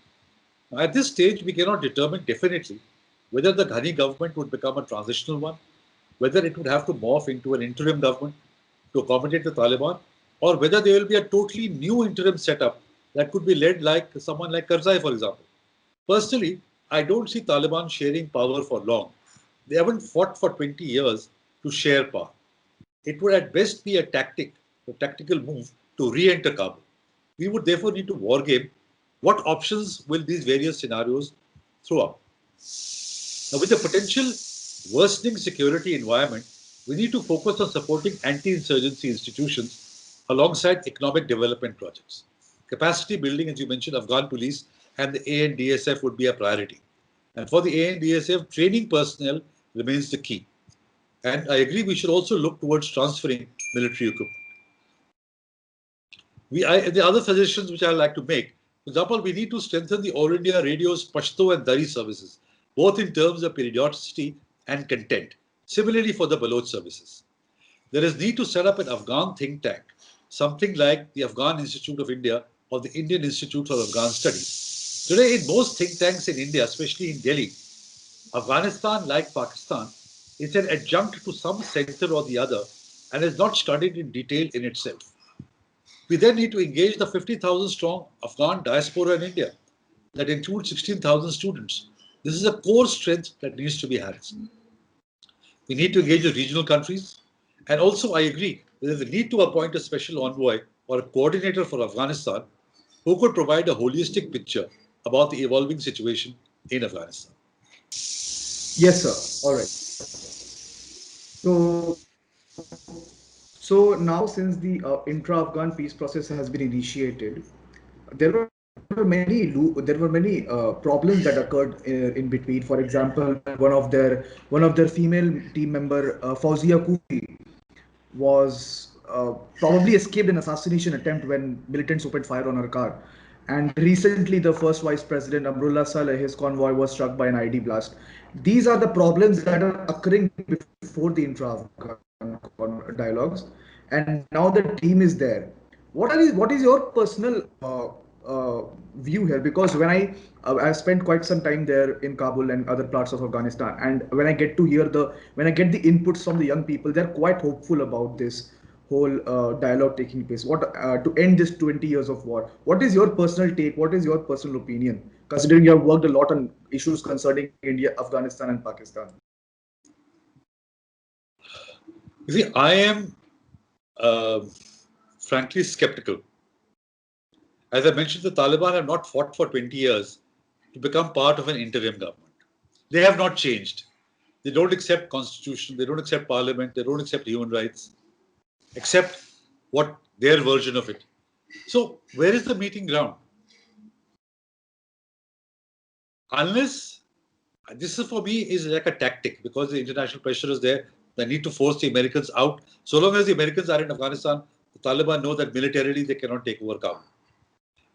Now, at this stage, we cannot determine definitely whether the Ghani government would become a transitional one, whether it would have to morph into an interim government to accommodate the Taliban, or whether there will be a totally new interim setup that could be led like someone like Karzai, for example. Personally, I don't see Taliban sharing power for long. They haven't fought for 20 years to share power. It would at best be a tactical move to re-enter Kabul. We would therefore need to wargame what options will these various scenarios throw up. Now, with the potential worsening security environment, we need to focus on supporting anti-insurgency institutions alongside economic development projects. Capacity building, as you mentioned, Afghan police and the ANDSF would be a priority. And for the ANDSF, training personnel remains the key. And I agree we should also look towards transferring military equipment. The other suggestions which I like to make, for example, we need to strengthen the All India Radio's Pashto and Dari services, both in terms of periodicity and content. Similarly for the Baloch services. There is need to set up an Afghan think tank, something like the Afghan Institute of India or the Indian Institute for Afghan Studies. Today, in most think tanks in India, especially in Delhi, Afghanistan, like Pakistan, is an adjunct to some center or the other and is not studied in detail in itself. We then need to engage the 50,000 strong Afghan diaspora in India that includes 16,000 students. This is a core strength that needs to be harnessed. We need to engage the regional countries. And also, I agree, there is a need to appoint a special envoy or a coordinator for Afghanistan who could provide a holistic picture about the evolving situation in Afghanistan. Yes, sir. All right. So now, since the intra-Afghan peace process has been initiated, there were many problems that occurred in between. For example, one of their female team member, Fauzia Kufi, was probably escaped an assassination attempt when militants opened fire on her car. And recently, the first vice president, Amrullah Saleh, his convoy was struck by an ID blast. These are the problems that are occurring before the intra-Afghan dialogues, and now the team is there. What is your personal view here? Because when I spent quite some time there in Kabul and other parts of Afghanistan, and when I get the inputs from the young people, they're quite hopeful about this whole dialogue taking place. To end this 20 years of war? What is your personal take? What is your personal opinion? Considering you have worked a lot on issues concerning India, Afghanistan, and Pakistan. You see, I am frankly skeptical. As I mentioned, the Taliban have not fought for 20 years to become part of an interim government. They have not changed. They don't accept constitution, they don't accept parliament, they don't accept human rights, accept what their version of it. So where is the meeting ground? Unless, this is for me is like a tactic, because the international pressure is there. They need to force the Americans out. So long as the Americans are in Afghanistan, the Taliban know that militarily they cannot take over Kabul.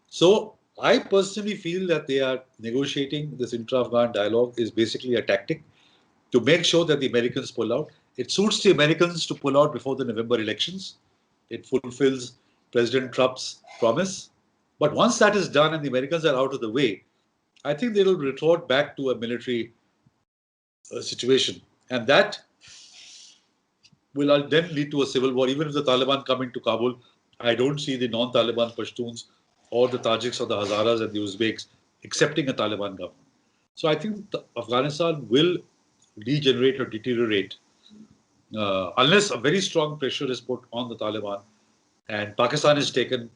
So I personally feel that they are negotiating this intra-Afghan dialogue is basically a tactic to make sure that the Americans pull out. It suits the Americans to pull out before the November elections. It fulfills President Trump's promise. But once that is done and the Americans are out of the way, I think they will retort back to a military situation. And that will then lead to a civil war. Even if the Taliban come into Kabul, I don't see the non-Taliban Pashtuns or the Tajiks or the Hazaras and the Uzbeks accepting a Taliban government. So I think Afghanistan will degenerate or deteriorate unless a very strong pressure is put on the Taliban and Pakistan is taken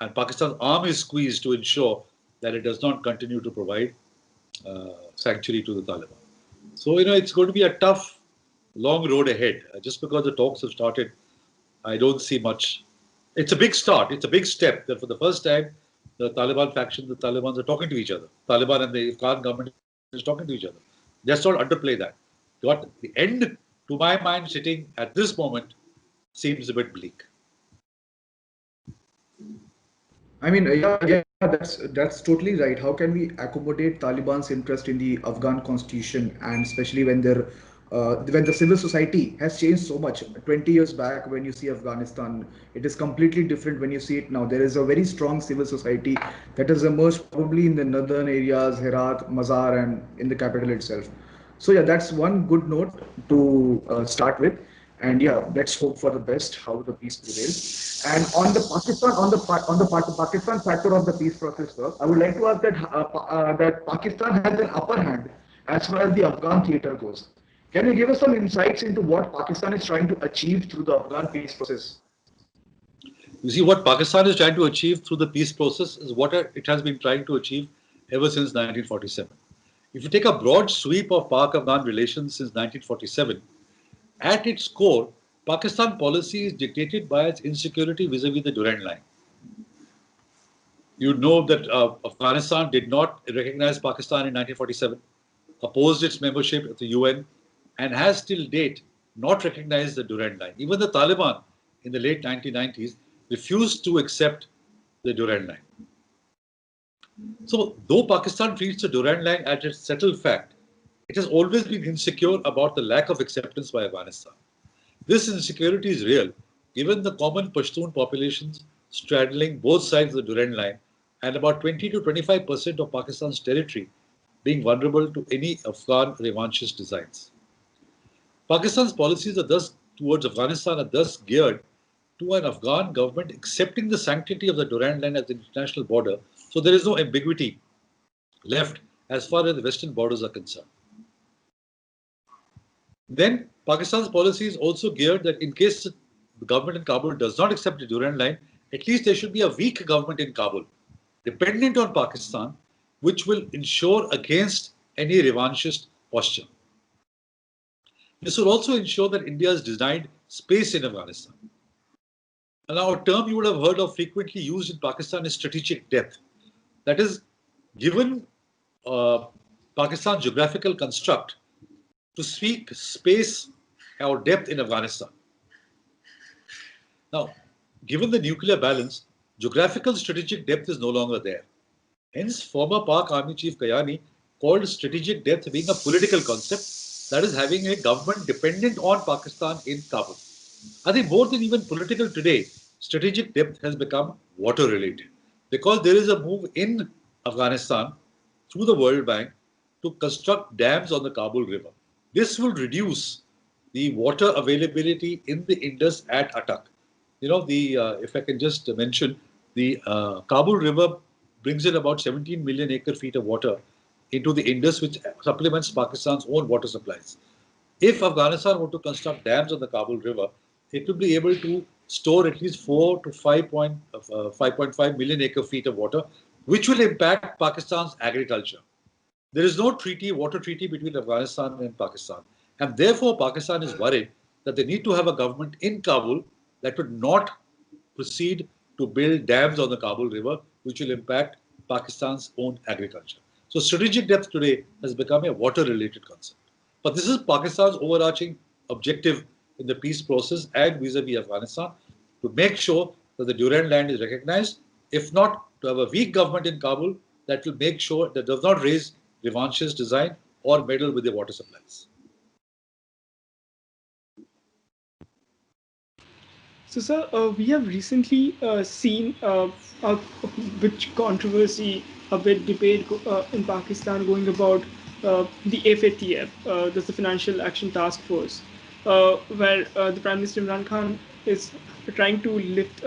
and Pakistan's arm is squeezed to ensure that it does not continue to provide sanctuary to the Taliban. So, it's going to be a tough, long road ahead. Just because the talks have started, I don't see much. It's a big start. It's a big step that for the first time, the Taliban faction, the Talibans are talking to each other. Taliban and the Afghan government is talking to each other. Let's not underplay that. But the end, to my mind, sitting at this moment, seems a bit bleak. I mean, yeah, that's totally right. How can we accommodate Taliban's interest in the Afghan constitution, and especially when the civil society has changed so much? 20 years back, when you see Afghanistan, it is completely different when you see it now. There is a very strong civil society that has emerged probably in the northern areas, Herat, Mazar, and in the capital itself. So yeah, that's one good note to start with. And yeah, let's hope for the best. How the peace prevails. And on the Pakistan, Pakistan factor of the peace process, sir, I would like to ask that that Pakistan has an upper hand as far as the Afghan theater goes. Can you give us some insights into what Pakistan is trying to achieve through the Afghan peace process? You see, what Pakistan is trying to achieve through the peace process is what it has been trying to achieve ever since 1947. If you take a broad sweep of Pak-Afghan relations since 1947, at its core, Pakistan policy is dictated by its insecurity vis-a-vis the Durand Line. You know that Afghanistan did not recognize Pakistan in 1947, opposed its membership of the UN, and has till date not recognized the Durand Line. Even the Taliban in the late 1990s refused to accept the Durand Line. So, though Pakistan treats the Durand Line as a settled fact, it has always been insecure about the lack of acceptance by Afghanistan. This insecurity is real, given the common Pashtun populations straddling both sides of the Durand Line and about 20 to 25% of Pakistan's territory being vulnerable to any Afghan revanchist designs. Pakistan's policies are thus towards Afghanistan are thus geared to an Afghan government accepting the sanctity of the Durand Line as the international border, so there is no ambiguity left as far as the western borders are concerned. Then Pakistan's policy is also geared that in case the government in Kabul does not accept the Durand Line, at least there should be a weak government in Kabul, dependent on Pakistan, which will ensure against any revanchist posture. This will also ensure that India has denied space in Afghanistan. And now a term you would have heard of frequently used in Pakistan is strategic depth. That is, given Pakistan's geographical construct, to seek space or depth in Afghanistan. Now, given the nuclear balance, geographical strategic depth is no longer there. Hence, former Pak Army Chief Kayani called strategic depth being a political concept, that is, having a government dependent on Pakistan in Kabul. I think more than even political today, strategic depth has become water related because there is a move in Afghanistan through the World Bank to construct dams on the Kabul River. This will reduce the water availability in the Indus at Attock. You know, if I can just mention, the Kabul River brings in about 17 million acre feet of water into the Indus, which supplements Pakistan's own water supplies. If Afghanistan were to construct dams on the Kabul River, it will be able to store at least 4 to 5.5 million acre feet of water, which will impact Pakistan's agriculture. There is no water treaty between Afghanistan and Pakistan. And therefore, Pakistan is worried that they need to have a government in Kabul that would not proceed to build dams on the Kabul River, which will impact Pakistan's own agriculture. So strategic depth today has become a water-related concept. But this is Pakistan's overarching objective in the peace process and vis-a-vis Afghanistan, to make sure that the Durand Line is recognized, if not to have a weak government in Kabul that will make sure that does not raise revanchist design or meddle with the water supplies. So, sir, we have recently seen a bit controversy, a bit debate in Pakistan going about the FATF, that's the Financial Action Task Force, where the Prime Minister Imran Khan is trying to lift,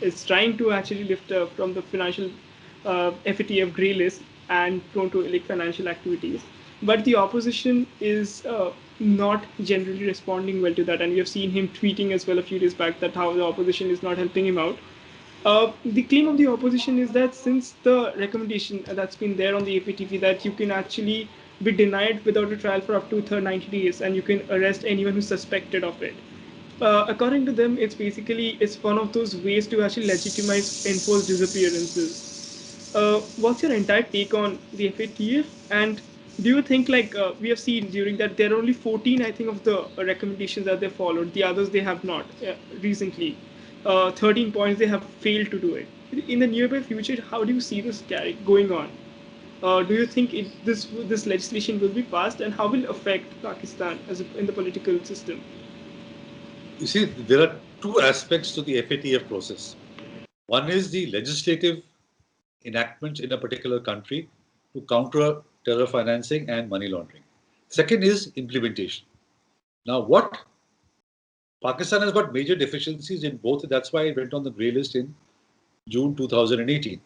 it's trying to actually lift from the financial FATF grey list and prone to like financial activities. But the opposition is not generally responding well to that, and we have seen him tweeting as well a few days back that how the opposition is not helping him out. The claim of the opposition is that since the recommendation that's been there on the APTV that you can actually be denied without a trial for up to 90 days and you can arrest anyone who's suspected of it. According to them, it's one of those ways to actually legitimize enforced disappearances. What's your entire take on the FATF? And do you think, we have seen during that, there are only 14, I think, of the recommendations that they followed. The others they have not recently. 13 points they have failed to do it. In the nearby future, how do you see this going on? Do you think this legislation will be passed, and how will it affect Pakistan in the political system? You see, there are two aspects to the FATF process. One is the legislative enactments in a particular country to counter terror financing and money laundering. Second is implementation. Now, what Pakistan has got major deficiencies in both. That's why it went on the grey list in June 2018.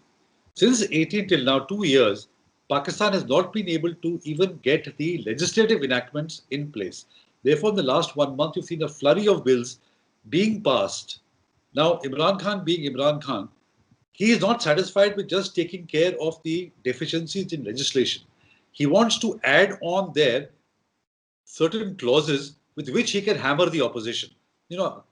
Since 18 till now, 2 years, Pakistan has not been able to even get the legislative enactments in place. Therefore, in the last 1 month, you've seen a flurry of bills being passed. Now, Imran Khan being Imran Khan, he is not satisfied with just taking care of the deficiencies in legislation. He wants to add on there certain clauses with which he can hammer the opposition. You know,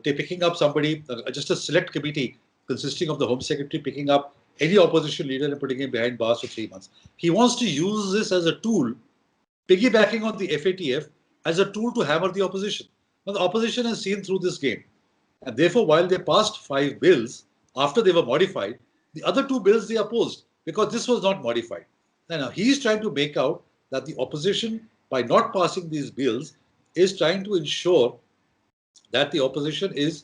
picking up somebody, just a select committee consisting of the Home Secretary picking up any opposition leader and putting him behind bars for 3 months. He wants to use this as a tool, piggybacking on the FATF, as a tool to hammer the opposition. Now, the opposition has seen through this game. And therefore, while they passed 5 bills, after they were modified, the other 2 bills they opposed because this was not modified. Now, he's trying to make out that the opposition, by not passing these bills, is trying to ensure that the opposition is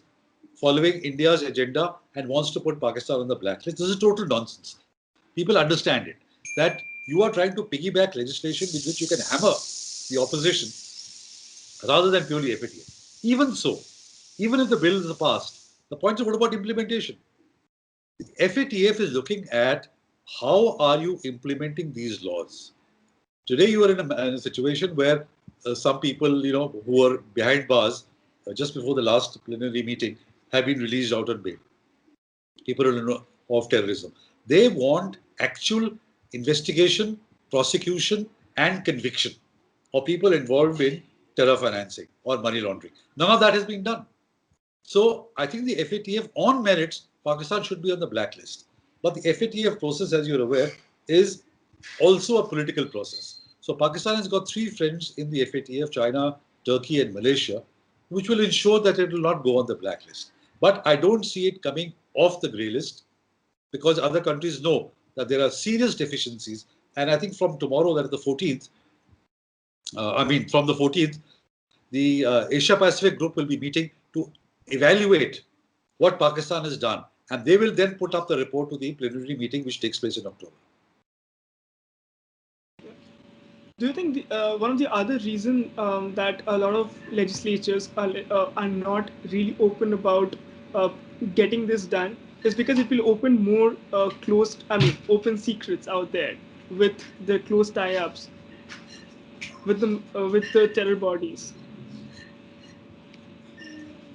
following India's agenda and wants to put Pakistan on the blacklist. This is total nonsense. People understand it, that you are trying to piggyback legislation with which you can hammer the opposition rather than purely FATF. Even so, even if the bill is passed, the point is, what about implementation? The FATF is looking at how are you implementing these laws. Today, you are in a situation where some people, who are behind bars just before the last plenary meeting have been released out on bail. People of terrorism. They want actual investigation, prosecution, and conviction of people involved in terror financing or money laundering. None of that has been done. So I think the FATF, on merits, Pakistan should be on the blacklist. But the FATF process, as you're aware, is also a political process. So Pakistan has got 3 friends in the FATF, China, Turkey, and Malaysia, which will ensure that it will not go on the blacklist. But I don't see it coming off the grey list because other countries know that there are serious deficiencies. And I think from tomorrow, that is the 14th, from the 14th, the Asia Pacific group will be meeting to evaluate what Pakistan has done. And they will then put up the report to the plenary meeting, which takes place in October. Do you think one of the other reasons that a lot of legislatures are not really open about getting this done is because it will open more open secrets out there with the close tie-ups with the terror bodies?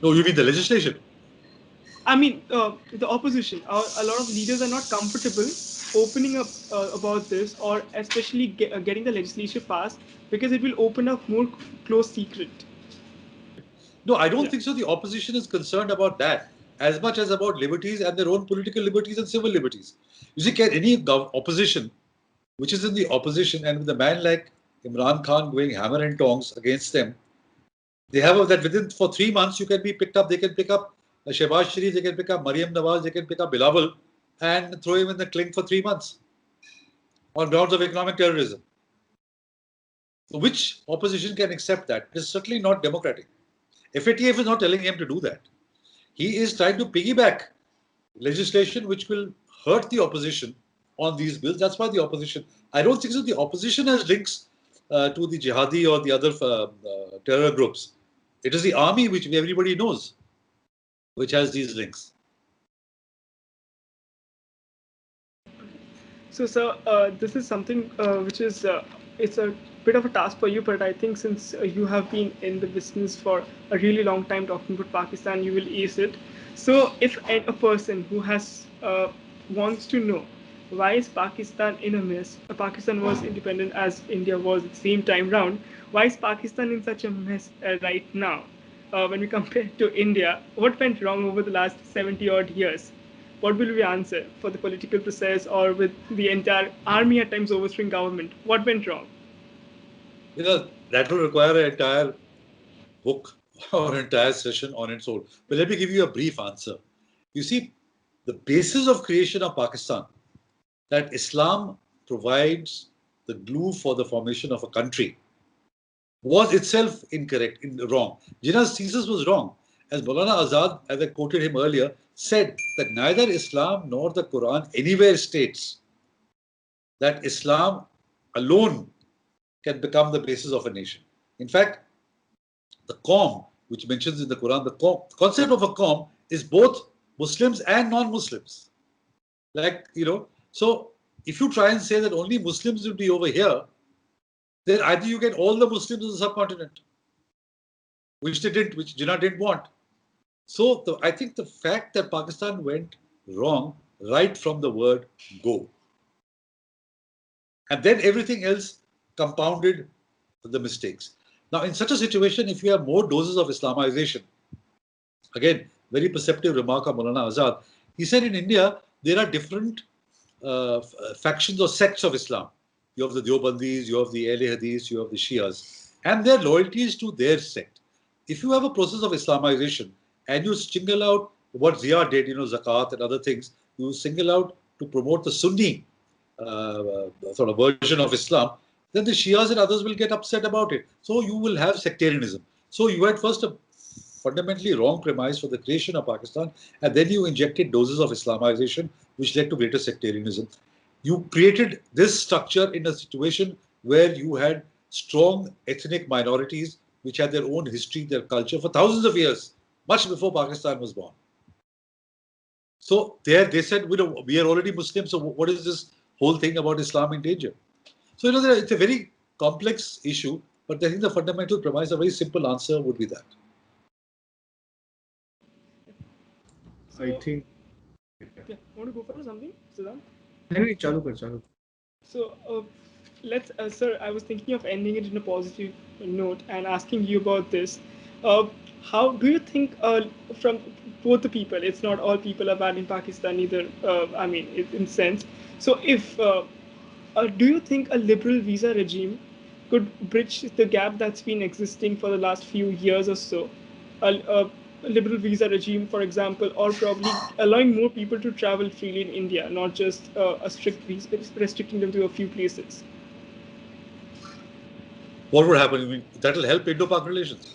No, you mean the legislation? I mean, the opposition. A lot of leaders are not comfortable opening up about this, or especially getting the legislation passed, because it will open up more close secret. No, I don't think so. The opposition is concerned about that as much as about liberties and their own political liberties and civil liberties. You see, can any opposition, which is in the opposition, and with a man like Imran Khan going hammer and tongs against them, they have that for 3 months you can be picked up. They can pick up Shehbaz Sharif, they can pick up Maryam Nawaz, they can pick up Bilawal and throw him in the clink for 3 months on grounds of economic terrorism. So which opposition can accept that? It is certainly not democratic. FATF is not telling him to do that. He is trying to piggyback legislation which will hurt the opposition on these bills. That's why the opposition, I don't think so. The opposition has links to the jihadi or the other terror groups. It is the army, which everybody knows, which has these links. So, sir, this is something which is it's a bit of a task for you, but I think since you have been in the business for a really long time talking about Pakistan, you will ace it. So, if a person who has wants to know why is Pakistan in a mess? Pakistan was independent as India was at the same time round. Why is Pakistan in such a mess right now? When we compare to India, what went wrong over the last 70 odd years? What will we answer for the political process or with the entire army at times overthrowing government? What went wrong? That will require an entire book or an entire session on its own. But let me give you a brief answer. You see, the basis of creation of Pakistan, that Islam provides the glue for the formation of a country, was itself incorrect, wrong. Jinnah's thesis was wrong. As Maulana Azad, as I quoted him earlier, said that neither Islam nor the Quran anywhere states that Islam alone can become the basis of a nation. In fact, the Qawm, which mentions in the Quran, the concept of a Qawm is both Muslims and non-Muslims. Like, so if you try and say that only Muslims will be over here, then either you get all the Muslims in the subcontinent, which Jinnah didn't want. So I think the fact that Pakistan went wrong right from the word go. And then everything else compounded the mistakes. Now, in such a situation, if you have more doses of Islamization, again, very perceptive remark of Maulana Azad, he said in India, there are different factions or sects of Islam. You have the Deobandis, you have the Ahle Hadith, you have the Shias, and their loyalties to their sect. If you have a process of Islamization and you single out what Zia did, Zakat and other things, you single out to promote the Sunni sort of version of Islam, then the Shias and others will get upset about it. So you will have sectarianism. So you had first a fundamentally wrong premise for the creation of Pakistan, and then you injected doses of Islamization, which led to greater sectarianism. You created this structure in a situation where you had strong ethnic minorities which had their own history, their culture for thousands of years, much before Pakistan was born. So there they said, we are already Muslims, so what is this whole thing about Islam in danger? So it's a very complex issue, but I think the fundamental premise, a very simple answer would be that. So, I think. Yeah, want to go for something, Siddhant? Chalu. So sir, I was thinking of ending it in a positive note and asking you about this. How do you think, from both the people, it's not all people are bad in Pakistan either, in sense. So do you think a liberal visa regime could bridge the gap that's been existing for the last few years or so? A liberal visa regime, for example, or probably allowing more people to travel freely in India, not just a strict visa, restricting them to a few places. What would happen? I mean, that will help Indo-Pak relations.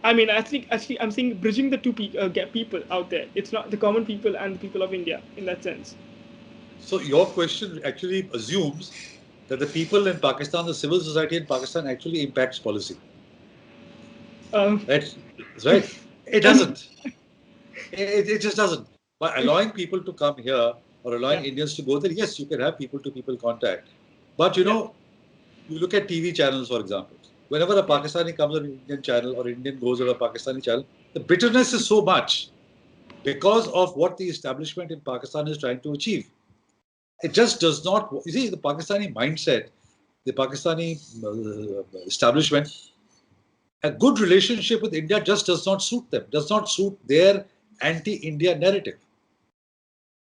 I mean, actually, I'm saying bridging the two people out there. It's not the common people and the people of India in that sense. So your question actually assumes that the people in Pakistan, the civil society in Pakistan actually impacts policy. Right? It doesn't. It just doesn't. By allowing people to come here or allowing Indians to go there, yes, you can have people-to-people contact. But you look at TV channels, for example. Whenever a Pakistani comes on an Indian channel or Indian goes on a Pakistani channel, the bitterness is so much because of what the establishment in Pakistan is trying to achieve. It just does not. You see, the Pakistani mindset, the Pakistani establishment, a good relationship with India just does not suit them, does not suit their anti-India narrative.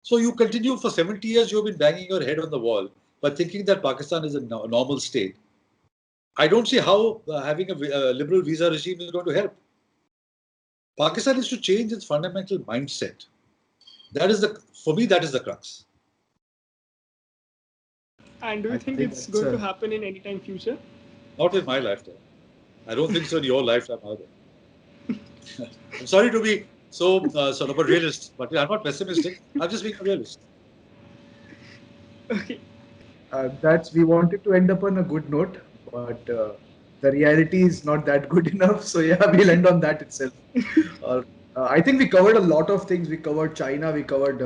So you continue for 70 years, you've been banging your head on the wall by thinking that Pakistan is a normal state. I don't see how having a liberal visa regime is going to help. Pakistan is to change its fundamental mindset. For me, that is the crux. And do you think it's going to happen in any time future? Not in my lifetime. I don't think so in your lifetime either. I'm sorry to be so sort of a realist, but I'm not pessimistic. I'm just being a realist. Okay. We wanted to end up on a good note, but the reality is not that good enough. So we'll end on that itself. I think we covered a lot of things. We covered China, we covered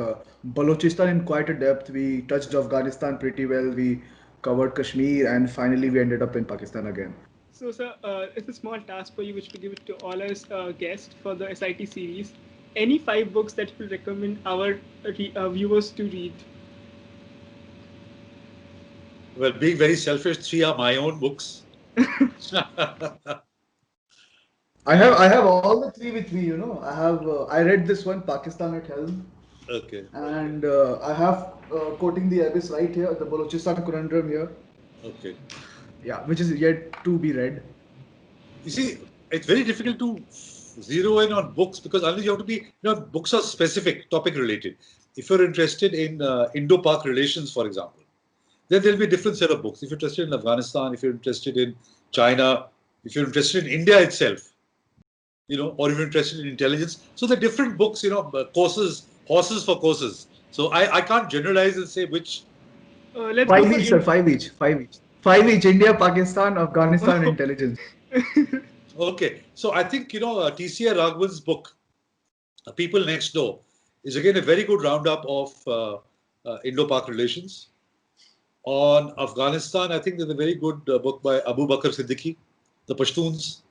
Balochistan in quite a depth. We touched Afghanistan pretty well. We covered Kashmir, and finally we ended up in Pakistan again. So, sir, it's a small task for you, which we give it to all our guests for the SIT series. Any 5 books that you will recommend our viewers to read? Well, being very selfish, 3 are my own books. I have all the 3 with me. I read this one, Pakistan at Helm. Okay. And I have Quoting the Abyss right here, the Balochistan Conundrum here. Okay. Yeah, which is yet to be read. You see, it's very difficult to zero in on books because unless you have to be, books are specific, topic related. If you're interested in Indo-Pak relations, for example, then there'll be a different set of books. If you're interested in Afghanistan, if you're interested in China, if you're interested in India itself, or if you're interested in intelligence. So the different books, courses, horses for courses. So I can't generalize and say which. Let's 5 each, sir, 5 each. 5 each. 5 each, India, Pakistan, Afghanistan, intelligence. Okay, so I think T.C.R. Raghavan's book, People Next Door, is again a very good roundup of Indo-Pak relations. On Afghanistan, I think there's a very good book by Abu Bakr Siddiqui, The Pashtuns.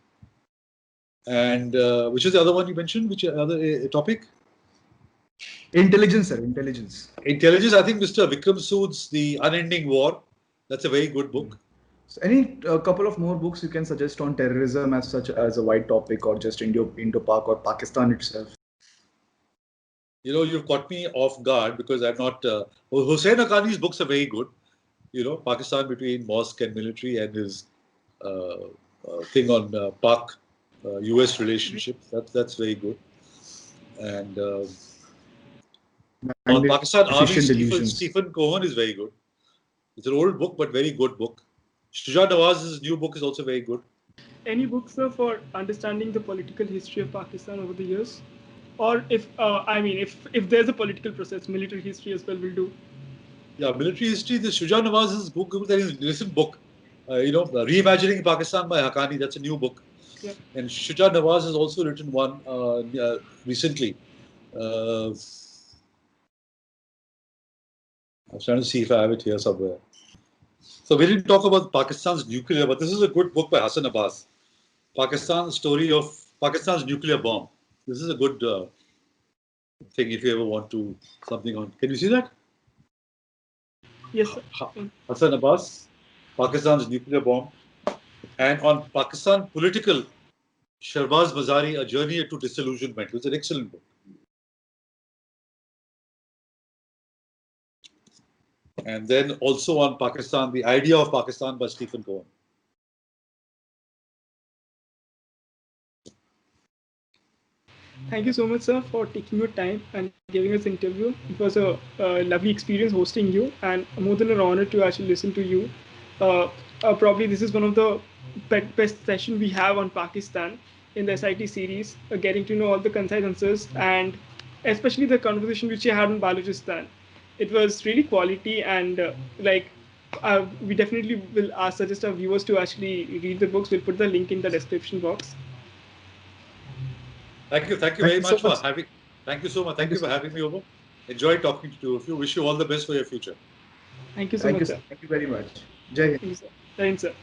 And which is the other one you mentioned? Which other topic? Intelligence, sir. Intelligence. Intelligence. I think Mr. Vikram Sood's The Unending War. That's a very good book. So any couple of more books you can suggest on terrorism as such as a wide topic, or just Indo-Pak or Pakistan itself? You've caught me off guard because I'm not. Hussain Haqqani's books are very good. Pakistan between mosque and military, and his thing on Pak-US relationship. That's very good. And on Pakistan Army, Stephen Cohen is very good. It's an old book, but very good book. Shuja Nawaz's new book is also very good. Any books, sir, for understanding the political history of Pakistan over the years? Or if there's a political process, military history as well will do. Yeah, military history. The Shuja Nawaz's book, that is a recent book. Reimagining Pakistan by Haqqani. That's a new book. Yeah. And Shuja Nawaz has also written one recently. I was trying to see if I have it here somewhere. So we didn't talk about Pakistan's nuclear, but this is a good book by Hassan Abbas. Pakistan's story of Pakistan's nuclear bomb. This is a good thing if you ever want to something on. Can you see that? Yes, sir. Hassan Abbas, Pakistan's nuclear bomb. And on Pakistan political, Shahbaz Mazari, A Journey to Disillusionment. It's an excellent book. And then also on Pakistan, The Idea of Pakistan by Stephen Cohen. Thank you so much, sir, for taking your time and giving us an interview. It was a lovely experience hosting you, and more than an honor to actually listen to you. Probably this is one of the best sessions we have on Pakistan in the SIT series, getting to know all the concise answers, and especially the conversation which you had on Balochistan. It was really quality, and we definitely will suggest our viewers to actually read the books. We'll put the link in the description box. Thank you very much for having. Thank you so much. Thank you for having me over. Enjoyed talking to you. If you wish you all the best for your future. Thank you so much, sir. Thank you very much. Jai Hind. Thank you, sir.